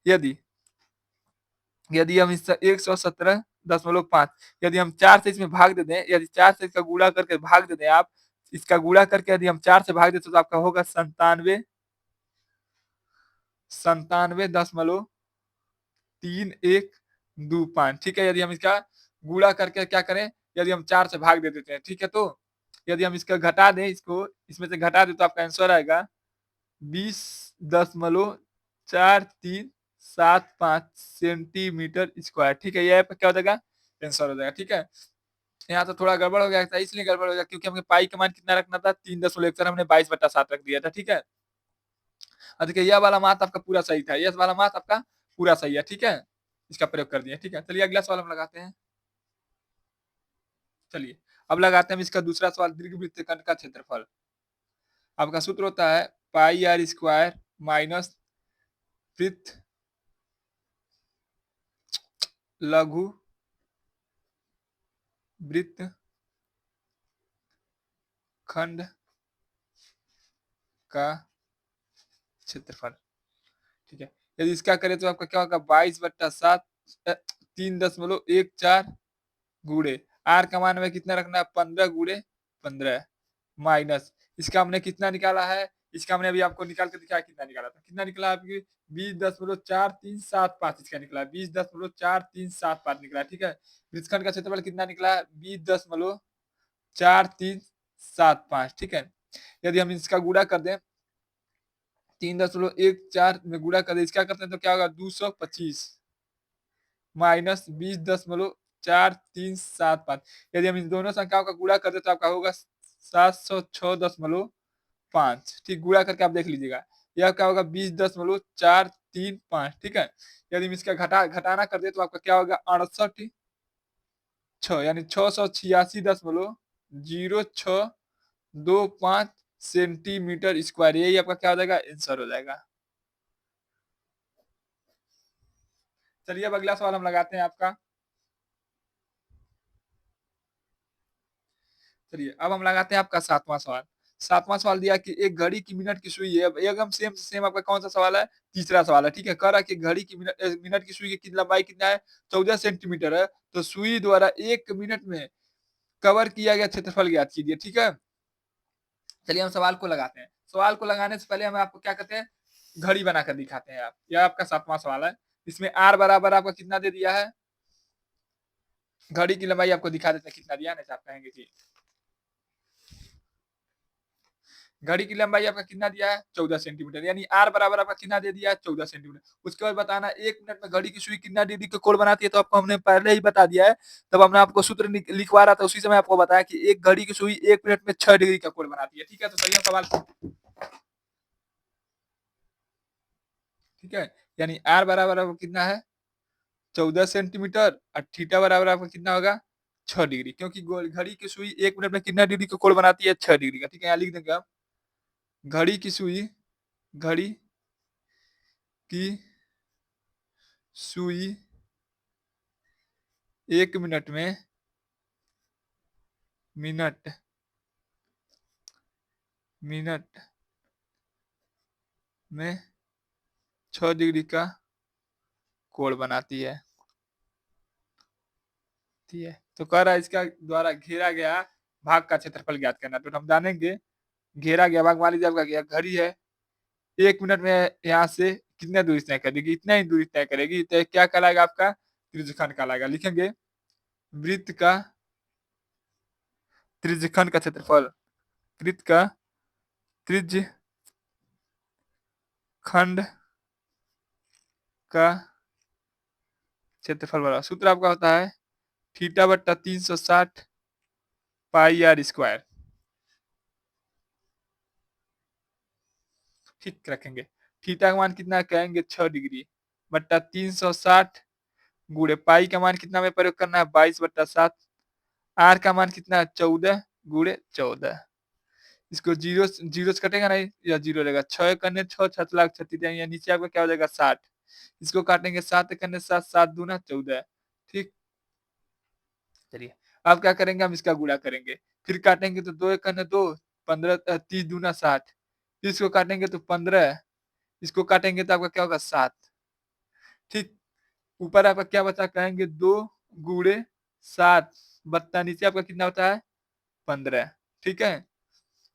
यदि यदि हम इस 117.5 यदि हम 4 से इसमें भाग दे दें यदि 4 से इसका गुणा करके भाग दे दें आप इसका गुणा करके यदि हम 4 से भाग देते तो आपका होगा 97.3125 ठीक है। यदि हम इसका गुणा करके क्या करें यदि हम 4 से भाग दे देते हैं ठीक है तो यदि हम इसका घटा दें इसको इसमें से घटा दें तो आपका आंसर आएगा 20.4375 सेंटीमीटर स्क्वायर ठीक है। ये आपका क्या हो जाएगा आंसर हो जाएगा ठीक है। यहाँ तो थोड़ा गड़बड़ हो गया था इसलिए गड़बड़ हो गया क्योंकि हमें पाई का मान कितना रखना था 3.1 हमने 22/7 रख दिया था ठीक है। और देखिए यह वाला मात आपका पूरा सही था, यह वाला मात आपका पूरा सही है ठीक है। इसका प्रयोग कर दिया ठीक है। चलिए अगला सवाल हम लगाते हैं। चलिए अब लगाते हैं हम इसका दूसरा सवाल दीर्घवृत्तखंड का क्षेत्रफल। आपका सूत्र होता है पाई आर स्क्वायर माइनस वृत्त लघु वृत्त खंड का क्षेत्रफल ठीक है। यदि इसका करें तो आपका क्या होगा 22/7 3.14 गुणे आर का मान में कितना रखना है 15 गुणे 15 माइनस इसका हमने कितना निकाला है इसका हमने अभी आपको निकाल के दिखाया कितना निकाला था कितना निकला आपकी 20.4375 इसका निकला 20.4375 निकला ठीक है। वृत्तखंड का क्षेत्रफल कितना निकला 20.4375 ठीक है। यदि हम इसका गुणा कर दें 3.14 में गुणा कर दें इसका करते हैं तो क्या होगा 225 माइनस 20.4375 यदि हम इन दोनों संख्याओं का गुणा करते तो आपका होगा 706.5 ठीक गुणा करके आप देख लीजिएगा यह क्या होगा 20.435 ठीक है। यदि हम इसका घटाना कर दे तो आपका क्या होगा 68.6 यानी 686.0625 सेंटीमीटर स्क्वायर यही आपका क्या हो जाएगा आंसर हो जाएगा। चलिए अब अगला सवाल हम लगाते हैं आपका। चलिए अब हम लगाते हैं आपका 7वां सवाल। 7वां सवाल दिया कि एक घड़ी की मिनट की सुई है एकदम सेम सेम आपका कौन सा सवाल है तीसरा सवाल है ठीक है। कह रहा है कि घड़ी की मिनट की सुई की लंबाई कितना है 14 सेंटीमीटर है तो सुई द्वारा 1 मिनट में कवर किया गया क्षेत्रफल ज्ञात कीजिए ठीक है। चलिए हम सवाल को लगाते हैं। सवाल को लगाने से पहले हम आपको क्या कहते हैं घड़ी बनाकर दिखाते हैं आप यह आपका 7वां सवाल है। इसमें आर बराबर आपका कितना दे दिया है घड़ी की लंबाई आपको दिखा देते हैं कितना दिया नहीं आप कहेंगे कि घड़ी की लंबाई आपका कितना दिया है 14 सेंटीमीटर यानी आर बराबर आपका कितना दे दिया है 14 सेंटीमीटर। उसके बाद बताना 1 मिनट में घड़ी की सुई कितना डिग्री का कोण बनाती है तो आपको हमने पहले ही बता दिया है। तब हमने आपको सूत्र लिखवा रहा था उसी समय आपको बताया कि एक घड़ी की सुई 1 मिनट में 6 डिग्री का कोण बनाती है ठीक है। तो चलिए सवाल ठीक है यानी आर बराबर आपको कितना है 14 सेंटीमीटर और थीटा बराबर आपका कितना होगा 6 डिग्री क्योंकि घड़ी की सुई 1 मिनट में कितना डिग्री का कोण बनाती है 6 डिग्री का ठीक है। यहाँ लिख देंगे आप घड़ी की सुई घड़ी की सुई 1 मिनट में मिनट मिनट में 6 डिग्री का कोण बनाती है ठीक है। तो कह रहा है इसका द्वारा घेरा गया भाग का क्षेत्रफल ज्ञात करना तो हम जानेंगे घेरा गया भाग, मान लीजिए आपका गया, घड़ी है 1 मिनट में यहाँ से कितने दूरी तय करेगी, इतना ही दूरी तय करेगी, तो क्या कहलाएगा आपका त्रिज्यखंड कहलाएगा। लिखेंगे वृत्त का त्रिज्यखंड का क्षेत्रफल, वृत्त का त्रिज्यखंड का क्षेत्रफल वाला सूत्र आपका होता है थीटा बट्टा 360 पाई आर स्क्वायर। ठीक रखेंगे। थीटा का मान कितना कहेंगे 6 डिग्री बट्टा 360 गुड़े पाई का मान कितना में प्रयोग करना है 22/7। आर का मान कितना है 14 गुड़े 14। इसको जीरो जीरो से कटेगा नहीं या जीरो रहेगा, 6 करने 6 7 लाख 36 या नीचे आपका क्या हो जाएगा 60। इसको काटेंगे 7 करने 7 7 दूना 14। ठीक, चलिए अब क्या करेंगे, हम इसका गुणा करेंगे, फिर काटेंगे तो 2 करने 2 15 30 दूना 60। इसको काटेंगे तो 15, इसको काटेंगे तो आपका क्या होगा 7। ठीक, ऊपर आपका क्या बचा कहेंगे 2 गुड़े 7 बत्ता नीचे आपका कितना होता है 15। ठीक है,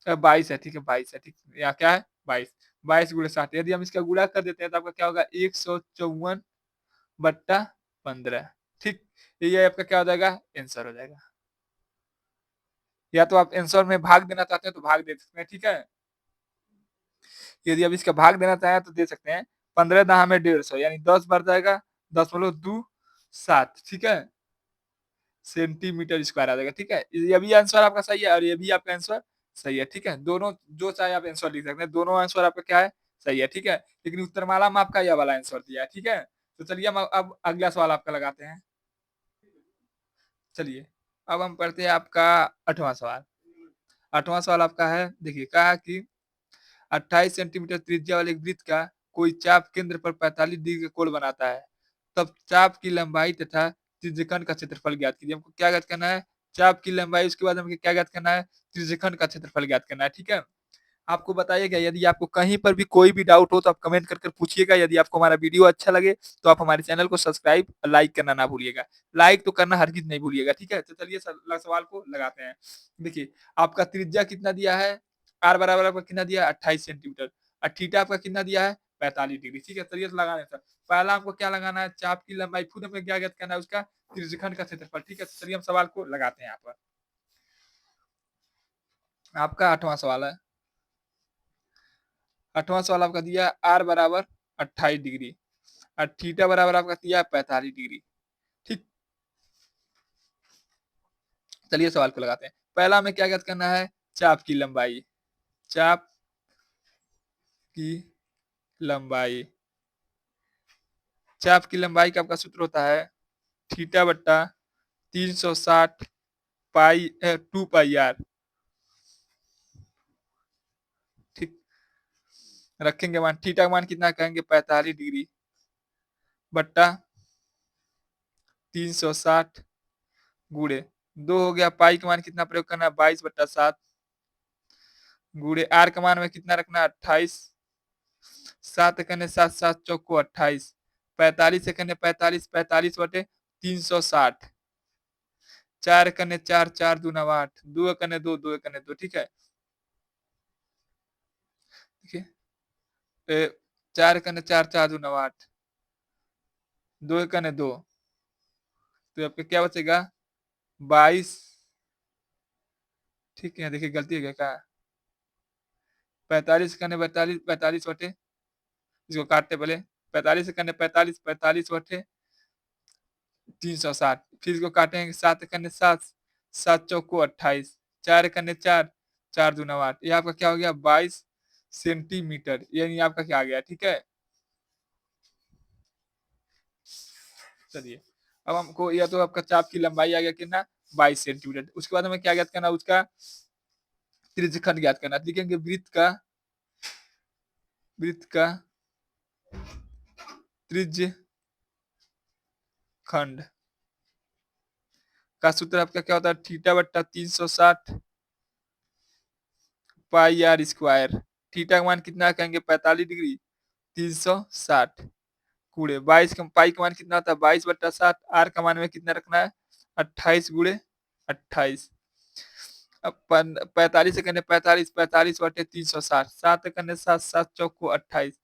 22 है, ठीक है 22 है, ठीक, यहाँ क्या है 22, 22 गुड़े 60। यदि हम इसका गुणा कर देते हैं तो आपका क्या होगा 154/15। ठीक, ये आपका क्या हो जाएगा आंसर हो जाएगा। या तो आप आंसर में भाग देना चाहते हैं तो भाग दे सकते हैं। ठीक है, यदि आप इसका भाग देना चाहें तो दे सकते हैं। 15 दहा में 150 यानी 10 बढ़ जाएगा 10.27। ठीक है, सेंटीमीटर स्क्वायर आ जाएगा। ठीक है, ये भी आंसर आपका सही है और ये भी आपका आंसर सही है। ठीक है, दोनों जो चाहे आप आंसर लिख सकते हैं, दोनों आंसर आपका क्या है सही है। ठीक है, लेकिन उत्तरमाला में आपका यह वाला आंसर दिया है। ठीक है, तो चलिए हम अब अगला सवाल आपका लगाते हैं। चलिए अब हम पढ़ते हैं आपका 8वां सवाल। 8वां सवाल आपका है, देखिए कहा कि 28 सेंटीमीटर त्रिज्या वाले एक वृत्त का कोई चाप केंद्र पर 45 डिग्री का कोण बनाता है, तब चाप की लंबाई तथा त्रिज्यखंड का क्षेत्रफल ज्ञात कीजिए। हमको क्या ज्ञात करना है, चाप की लंबाई, उसके बाद हमको क्या ज्ञात करना है त्रिज्यखंड का क्षेत्रफल ज्ञात करना है। ठीक है, आपको बताइएगा, यदि आपको कहीं पर भी कोई भी डाउट हो तो आप कमेंट कर पूछिएगा। यदि आपको हमारा वीडियो अच्छा लगे तो आप हमारे चैनल को सब्सक्राइब और लाइक करना ना भूलिएगा, लाइक तो करना हरगिज नहीं भूलिएगा। ठीक है, तो चलिए सवाल को लगाते हैं। देखिए आपका त्रिज्या कितना दिया है, आर बराबर आपका कितना दिया है 28 सेंटीमीटर और थीटा आपका कितना दिया है 45 डिग्री। ठीक है, चलिए लगा लेते हैं। पहला आपको क्या लगाना है, चाप की लंबाई, खुद हमें क्या ज्ञात करना है उसका त्रिज्यखंड का क्षेत्रफल। ठीक है, चलिए हम सवाल को लगाते हैं। यहाँ पर आपका 8वां सवाल है। 8वां सवाल आपका दिया आर बराबर 28 डिग्री और थीटा बराबर आपका दिया 45 डिग्री। ठीक, चलिए सवाल को लगाते हैं। पहला हमें क्या ज्ञात करना है, चाप की लंबाई, चाप की लंबाई, चाप की लंबाई का आपका सूत्र होता है थीटा बट्टा 360 पाई 2 पाई आर। ठीक, रखेंगे मान, थीटा का मान कितना कहेंगे 45 डिग्री बट्टा 360 गुड़े 2 हो गया, पाई का मान कितना प्रयोग करना है 22/7 गुड़े आर का मान में कितना रखना है 28, 7 करने 7 7 चौको 28, 45 से करने 45 45 बटे 360, 4 करने 4 4 दूना 8, 2 करने 2 2 करने 2। ठीक है, ठीक है, 4 करने 4 4 दूना 8, 2 करने 2, तो आपका क्या बचेगा 22। ठीक है, देखिए गलती है क्या, 45 करने 45 45 बटे, इसको काटते पहले, 45 से करने 45 45 बटे 360, फिर इसको काटेंगे 7 करने 7 7 चौको 28, 4 करने 4 4 दूना 8, ये आपका क्या हो गया 22 सेंटीमीटर, यानी आपका क्या आ गया। ठीक है, चलिए अब हमको या तो आपका चाप की लंबाई आ गया कितना 22 सेंटीमीटर, उसके बाद हमें क्या ज्ञात करना, उसका त्रिज्यखंड ज्ञात करना। लिखेंगे वृत्त का त्रिज्यखंड का सूत्र आपका क्या होता है थीटा बट्टा 360 पाई आर स्क्वायर। थीटा का मान कितना कहेंगे 45 डिग्री 360 गुड़े 22 का पाई का मान कितना होता है 22/7, आर का मान में कितना रखना है 28 गुड़े 28। अब 45 से करने 45, 45 बटे 360, 7 करने 7, 7 चौक को 28,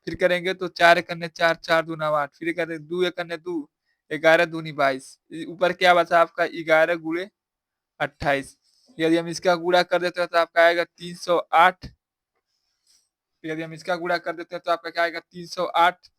फिर करेंगे तो 4 करने 4, 4 दूना 8, फिर करेंगे 2 करने 2, 11 दूनी 22, ऊपर क्या बचा आपका 11 गुणे 28। यदि हम इसका गुणा कर देते हैं तो आपका आएगा 308। यदि हम इसका गुणा कर देते हैं तो आपका क्या आएगा 308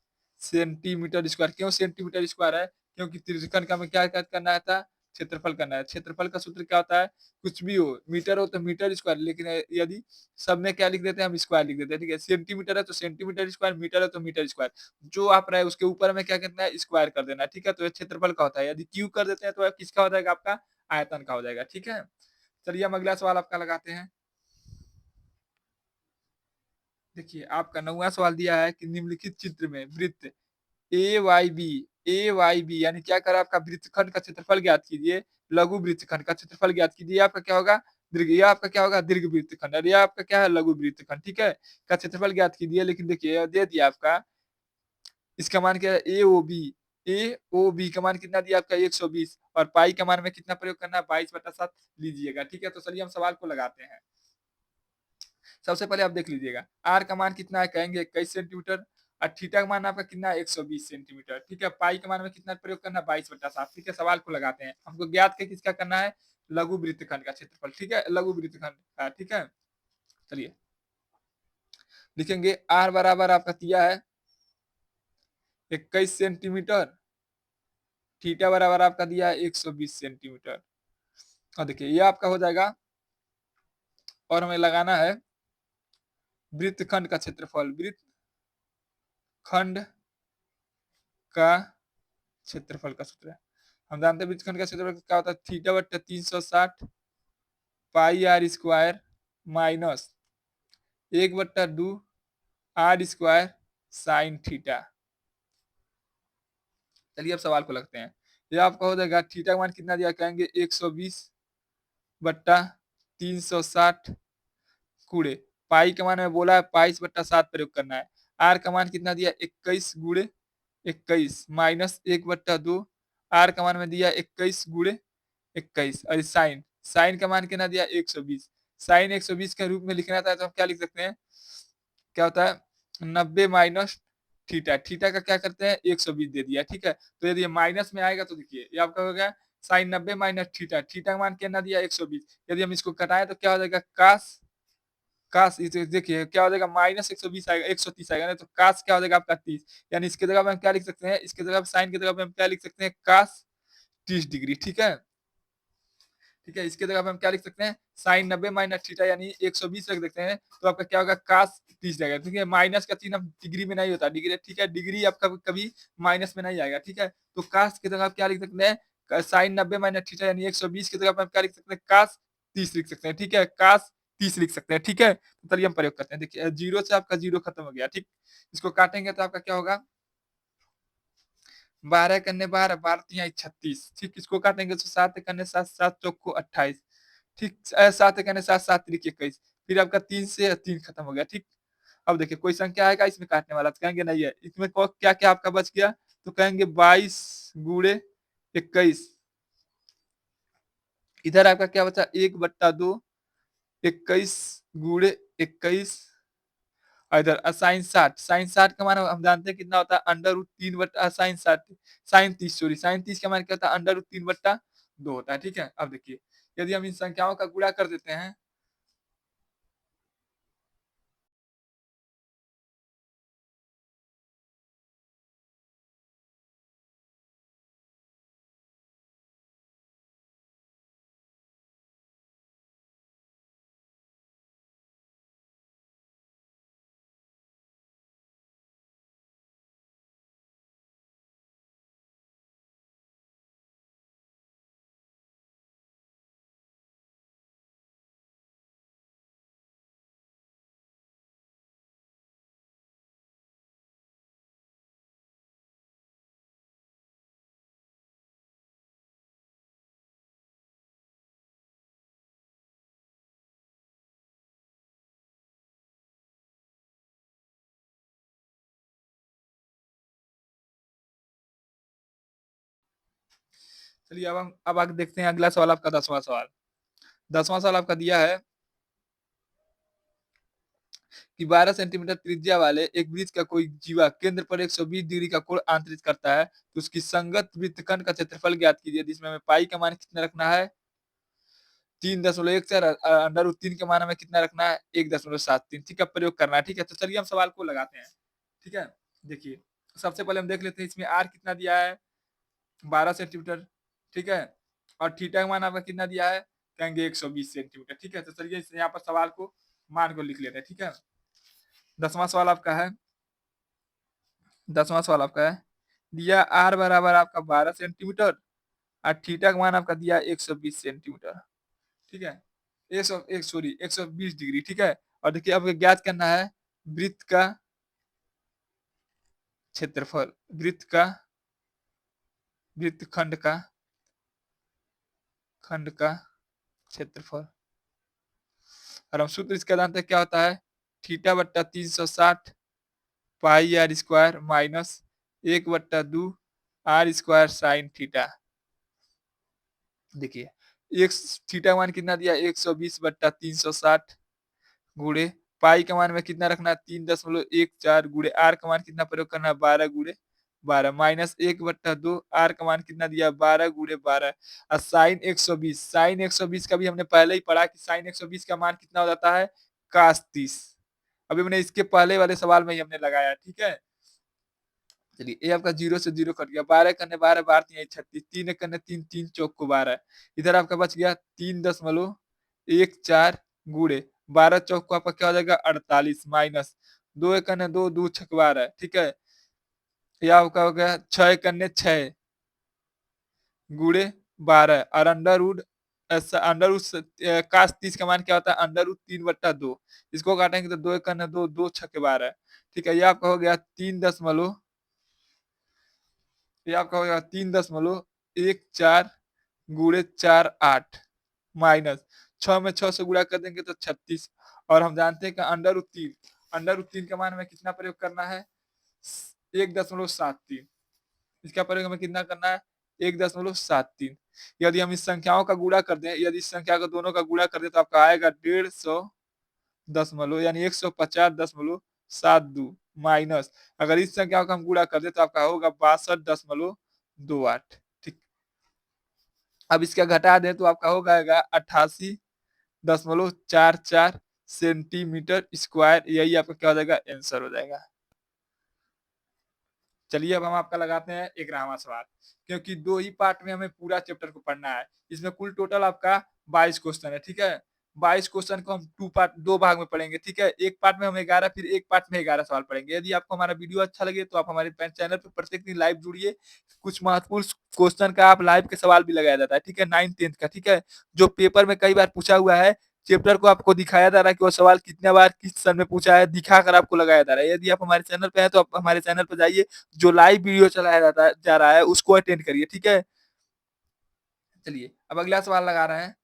सेंटीमीटर स्क्वायर। क्यों सेंटीमीटर स्क्वायर है? क्योंकि त्रिज्यखंड का हमें क्या करना था, क्षेत्रफल करना है। क्षेत्रफल का सूत्र क्या होता है, कुछ भी हो, मीटर हो तो मीटर स्क्वायर, लेकिन यदि सब में क्या लिख देते हैं हम, स्क्वायर लिख देते हैं, ठीक है। सेंटीमीटर है तो सेंटीमीटर स्क्वायर, मीटर है तो मीटर स्क्वायर, जो आप रहे उसके ऊपर हमें क्या करना है, स्क्वायर कर देना है, ठीक है। तो ये क्षेत्रफल का होता है। यदि क्यू कर देते हैं तो किसका हो जाएगा, आपका आयतन का हो जाएगा, ठीक है। चलिए हम अगला सवाल आपका लगाते हैं। देखिए आपका 9वां सवाल दिया है कि निम्नलिखित चित्र में वृत्त ए वाई बी यानी क्या करा, आपका वृत्तखंड का क्षेत्रफल ज्ञात कीजिए, लघु वृत्तखंड का क्षेत्रफल ज्ञात कीजिए। आपका क्या होगा, दीर्घ, यह आपका क्या होगा, दीर्घ वृत्तखंड, और यह आपका क्या है, लघु वृत्तखंड, ठीक है, का क्षेत्रफल ज्ञात कीजिए। लेकिन देखिए दे दिया आपका, इसका मान क्या है, ए ओ बी का मान कितना दिया आपका 120, और पाई का मान में कितना प्रयोग करना है, 22/7 लीजिएगा, ठीक है। तो चलिए हम सवाल को लगाते हैं। सबसे पहले आप देख लीजिएगा, आर का मान कितना है, कहेंगे 21 सेंटीमीटर, और थीटा का मान आपका कितना है 120 सेंटीमीटर, ठीक है। पाई के मान में कितना प्रयोग करना है, 22/7, ठीक है। सवाल को लगाते हैं, हमको ज्ञात के किसका करना है, लघु वृत्तखंड का क्षेत्रफल, ठीक है, लघु वृत्तखंड का, ठीक है। चलिए लिखेंगे, आर बराबर आपका दिया है 21 सेंटीमीटर, थीटा बराबर आपका दिया है 120 सेंटीमीटर, और देखिए ये आपका हो जाएगा, और हमें लगाना है वृत्तखंड का क्षेत्रफल, वृत्तखंड का क्षेत्रफल का सूत्र है, हम जानते हैं वृत्तखंड का क्षेत्रफल क्या होता है, थीटा बट्टा 360 pi r square minus 1/2 r square sine theta. चलिए अब सवाल को लगते हैं। ये आपका हो जाएगा, थीटा का मान कितना दिया, कहेंगे 120/360 कूड़े, पाई का मान में बोला है 22/7 प्रयोग करना है। आर का मान कितना दिया, 21 गुड़े 21 माइनस 1/2, आर का मान में दिया 21 गुड़े 21, और साइन साइन का मान कितना दिया 120, साइन 120 के रूप में लिखना था तो हम क्या लिख सकते हैं, क्या होता है 90 माइनस थीटा, थीटा का क्या करते हैं 120 दे दिया, ठीक है। तो यदि ये माइनस में आएगा तो देखिए ये आपका हो गया साइन 90 माइनस थीटा, थीटा का मान कितना दिया 120, यदि हम इसको घटाएं तो क्या हो जाएगा, कास काश देखिए क्या हो जाएगा, -120 आएगा, 130 आएगा ना, तो काश क्या हो जाएगा आपका 30, यानी इसके जगह पे हम क्या लिख सकते हैं, इसके जगह पे साइन की जगह पे हम क्या लिख सकते हैं, काश 30 डिग्री, ठीक है। ठीक है, इसके जगह पे हम क्या लिख सकते हैं, साइन 90 माइनस थीटा यानी 120 रख देते हैं, तो आपका क्या होगा, काश 30 जाएगा, ठीक है। माइनस का चिन्ह डिग्री में नहीं होता, डिग्री, ठीक है, डिग्री आपका कभी माइनस में नहीं आएगा, ठीक है। तो काश की जगह आप क्या लिख सकते हैं, साइन 90 माइनस थीटा यानी 120 की जगह पे हम क्या लिख सकते हैं, काश 30 लिख सकते हैं, ठीक है, काश 30 लिख सकते हैं, ठीक है। तो चलिए हम प्रयोग करते हैं, देखिए जीरो से आपका जीरो खत्म हो गया, ठीक। इसको काटेंगे तो आपका क्या होगा, 12 करने 12, 12×3=36, ठीक। इसको काटेंगे तो 7 करने 7, 7 चौक को 28, ठीक। 7 करने 7, 7 त्रिक 21, फिर आपका 3 से 3 खत्म हो गया, ठीक। अब देखिए कोई संख्या आएगा इसमें काटने वाला, तो कहेंगे नहीं है, इसमें क्या क्या आपका बच गया, तो कहेंगे 22 गुणे 21, इधर आपका क्या बचा 1/2, 21 गुणे 21, और इधर साइन 60, साइन 60 का मान हम जानते हैं कितना होता है, √3/साइन 60, साइन 30, सॉरी साइन 30 का मान क्या होता है, √3/2 होता है, ठीक है। अब देखिए यदि हम इन संख्याओं का गुणा कर देते हैं, चलिए अब हम अब आगे देखते हैं अगला सवाल, आपका 10वां सवाल। 10वां सवाल आपका दिया है कि 12 सेंटीमीटर त्रिज्या वाले एक वृत्त का कोई जीवा केंद्र पर 120 डिग्री का कोण आंतरित करता है, तो उसकी संगत वृत्तखंड का क्षेत्रफल ज्ञात कीजिए, जिसमें हमें पाई का मान कितना रखना है 3.14 अंडर रूट 3 के मान हमें कितना रखना है 1.73, ठीक है, प्रयोग करना है। ठीक है, तो चलिए हम सवाल को लगाते हैं। ठीक है, देखिए सबसे पहले हम देख लेते हैं इसमें आर कितना दिया है 12 सेंटीमीटर, ठीक है, और थीटा का मान आपका कितना दिया है कहेंगे 120 सेंटीमीटर। ठीक है, तो चलिए यहाँ पर सवाल को मान को लिख लेते हैं। ठीक है, 10वां सवाल आपका है 10वां सवाल आपका है दिया आर बराबर आपका 12 सेंटीमीटर और थीटा का मान आपका दिया 120 सेंटीमीटर। ठीक है, 120 डिग्री। ठीक है, और देखिए अब ज्ञात करना है वृत्त का क्षेत्रफल, वृत्तखंड का क्षेत्रफल। और हम सूत्र इसका जानते हैं क्या होता है थीटा बट्टा 360 pi r square minus 1/2 r square sine theta. देखिए एक थीटा मान कितना दिया 120/360 गुणे पाई का मान में कितना रखना है 3.14 गुणे आर का मान कितना प्रयोग करना है 12 गुणे 12 माइनस 1/2 आर का मान कितना दिया 12 गुणे 12 और साइन 120 का भी हमने पहले ही पढ़ा कि साइन 120 का मान कितना हो जाता है कास 30। अभी मैंने इसके पहले वाले सवाल में ही हमने लगाया। ठीक है, चलिए ये आपका 0 से 0 कट गया, 12 करने 12 12 3 36, 3 करने 3 3 चौक को 12, इधर आपका बच गया 3.14 गुणे 12 चौक को आपका क्या हो जाएगा 48 माइनस 2 एक करने 2 2 छक 12। ठीक है, यह आपका हो गया 6 करने 6 गुणे 12 और अंडर रूट काश 30 का मान क्या होता है अंडर रूट 3/2, इसको काटेंगे तो 2 एक करने 2 2 छक 12। ठीक है, ये आपका हो गया 3.14 गुणे 4 8 माइनस 6 में 6 से गुणा कर देंगे तो 36, और हम जानते हैं कि अंडर रूट 3 का मान हमें कितना प्रयोग करना है 1.73, इसका प्रयोग हमें कितना करना है 1.73। यदि हम इस संख्याओं का गुणा कर दें, यदि इस संख्या को दोनों का गुणा कर दें तो आपका आएगा 150 यानी 150.72 माइनस अगर इस संख्या को हम गुणा कर दे तो आपका होगा 62.28। ठीक, अब इसका घटा दें तो आपका हो जाएगा 88.44 सेंटीमीटर स्क्वायर, यही आपका क्या हो जाएगा आंसर हो जाएगा। चलिए अब हम आपका लगाते हैं 11वां सवाल, क्योंकि 2 ही पार्ट में हमें पूरा चैप्टर को पढ़ना है, इसमें कुल टोटल आपका 22 क्वेश्चन है। ठीक है, 22 क्वेश्चन को हम 2 भाग में पढ़ेंगे। ठीक है, एक पार्ट में हम 11 फिर एक पार्ट में 11 सवाल पढ़ेंगे। यदि आपको हमारा वीडियो अच्छा लगे तो आप हमारे चैनल पर प्रत्येक दिन लाइव जुड़िए, कुछ महत्वपूर्ण क्वेश्चन का आप लाइव के सवाल भी लगाया जाता है। ठीक है, 9 10th का। ठीक है, जो पेपर में कई बार पूछा हुआ है चैप्टर को आपको दिखाया जा रहा है कि वो सवाल कितने बार किस सन में पूछा है, दिखाकर आपको लगाया जा रहा है। यदि आप हमारे चैनल पे हैं तो आप हमारे चैनल पर जाइए, जो लाइव वीडियो चलाया जा रहा है उसको अटेंड करिए। ठीक है, चलिए अब अगला सवाल लगा रहे हैं।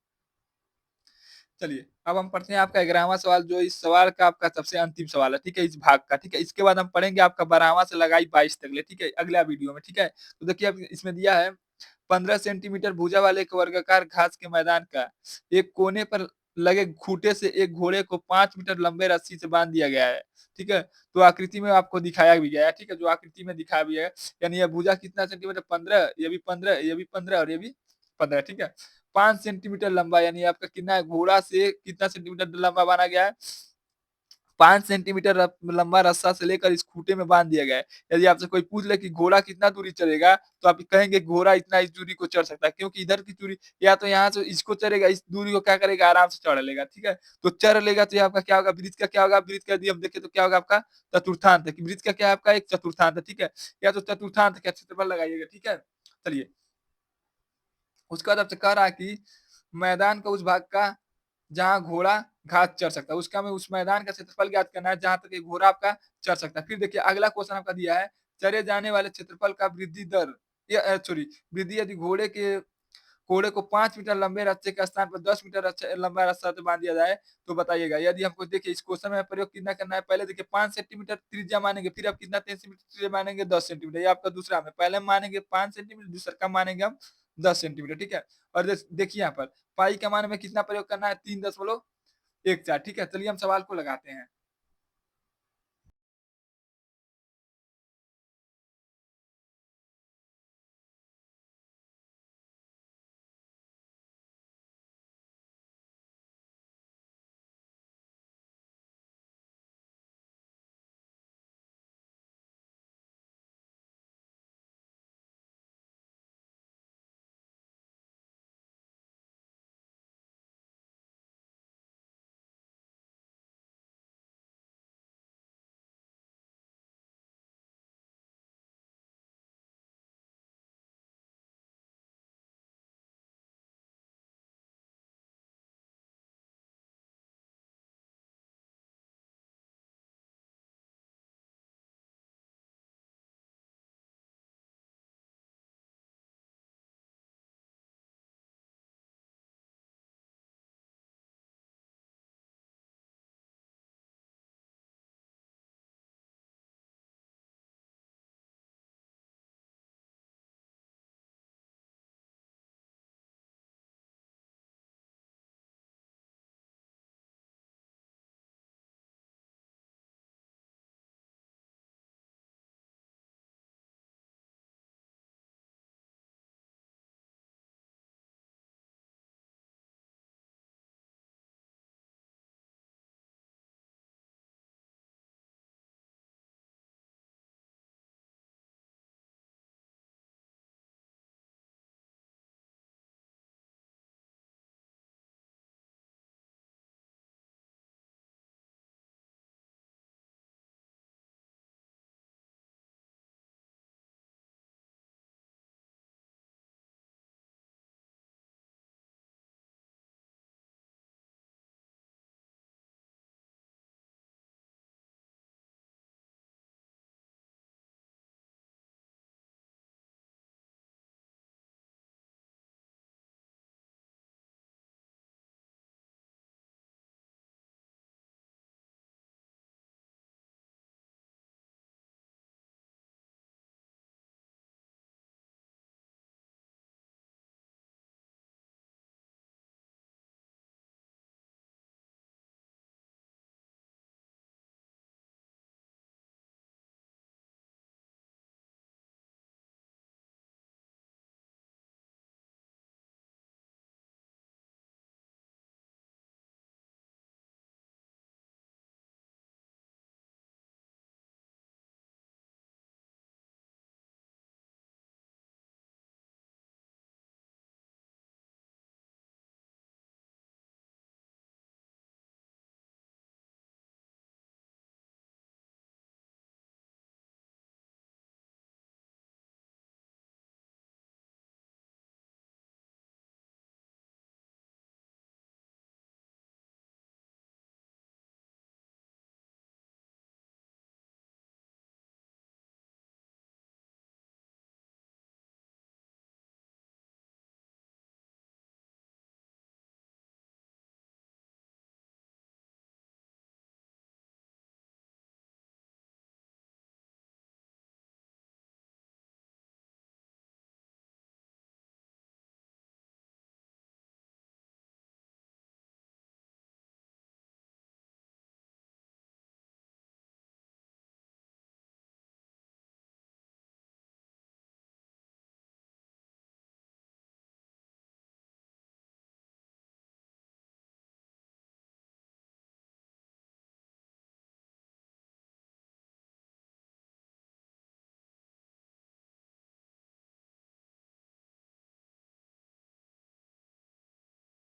चलिए अब हम पढ़ते हैं आपका 11वां सवाल, जो इस सवाल का आपका सबसे अंतिम सवाल है। ठीक है, इस भाग का। ठीक है, इसके बाद हम पढ़ेंगे आपका 12वां से लगाई 22 तक ले। ठीक है, अगला वीडियो में। ठीक है, तो देखिए अब इसमें दिया है 15 सेंटीमीटर भुजा वाले एक वर्गाकार घास के मैदान का एक कोने पर लगे खूंटे से एक घोड़े को 5 मीटर लंबे रस्सी से बांध दिया गया है। ठीक है, तो आकृति में आपको दिखाया भी गया है। ठीक है, जो आकृति में दिखाया भी है, यानी यह भुजा कितना सेंटीमीटर 15, ये भी 15, ये भी 15 और ये भी 15। ठीक है, 5 सेंटीमीटर लंबा, यानी आपका कितना है घोड़ा से कितना सेंटीमीटर लंबा बांधा गया है 5 सेंटीमीटर लंबा रस्सा से लेकर इस खूंटे में बांध दिया गया है। यदि आपसे कोई पूछ ले कि घोड़ा कितना दूरी चलेगा तो आप कहेंगे घोड़ा इतना इस दूरी को चढ़ सकता है, क्योंकि इधर की दूरी या तो यहाँ से इसको चढ़ेगा, इस दूरी को क्या करेगा आराम से चढ़ लेगा। ठीक है, तो चढ़ लेगा तो ये आपका क्या होगा वृत्त का क्या होगा, वृत्त का यदि हम देखें तो क्या होगा आपका चतुर्थांत है, वृत्त का क्या है आपका एक चतुर्थांत है। ठीक है, या तो चतुर्थांत का क्षेत्रफल लगाइएगा। ठीक है, चलिए उसके बाद आपसे कह रहा है कि मैदान का उस भाग का जहाँ घोड़ा घास चढ़ सकता है, उसका हमें उस मैदान का क्षेत्रफल ज्ञात करना है जहां तक एक घोड़ा आपका चढ़ सकता है। फिर देखिए अगला क्वेश्चन आपका दिया है चरे जाने वाले क्षेत्रफल का वृद्धि दर या सॉरी वृद्धि यदि घोड़े को 5 मीटर लंबे रास्ते के स्थान पर 10 मीटर लंबा रास्ता से बांध दिया जाए तो बताइएगा। यदि हमको देखिए इस क्वेश्चन में प्रयोग कितना करना है, पहले देखिए 5 सेंटीमीटर त्रिज्या मानेंगे, फिर आप कितना सेंटीमीटर त्रिज्या मानेंगे 10 सेंटीमीटर, ये आपका दूसरा में पहले मानेंगे 5 सेंटीमीटर, दूसरा का मानेंगे हम 10 सेंटीमीटर। ठीक है, और देखिए यहाँ पर पाई के मान में कितना प्रयोग करना है, 3.14। ठीक है, चलिए हम सवाल को लगाते हैं।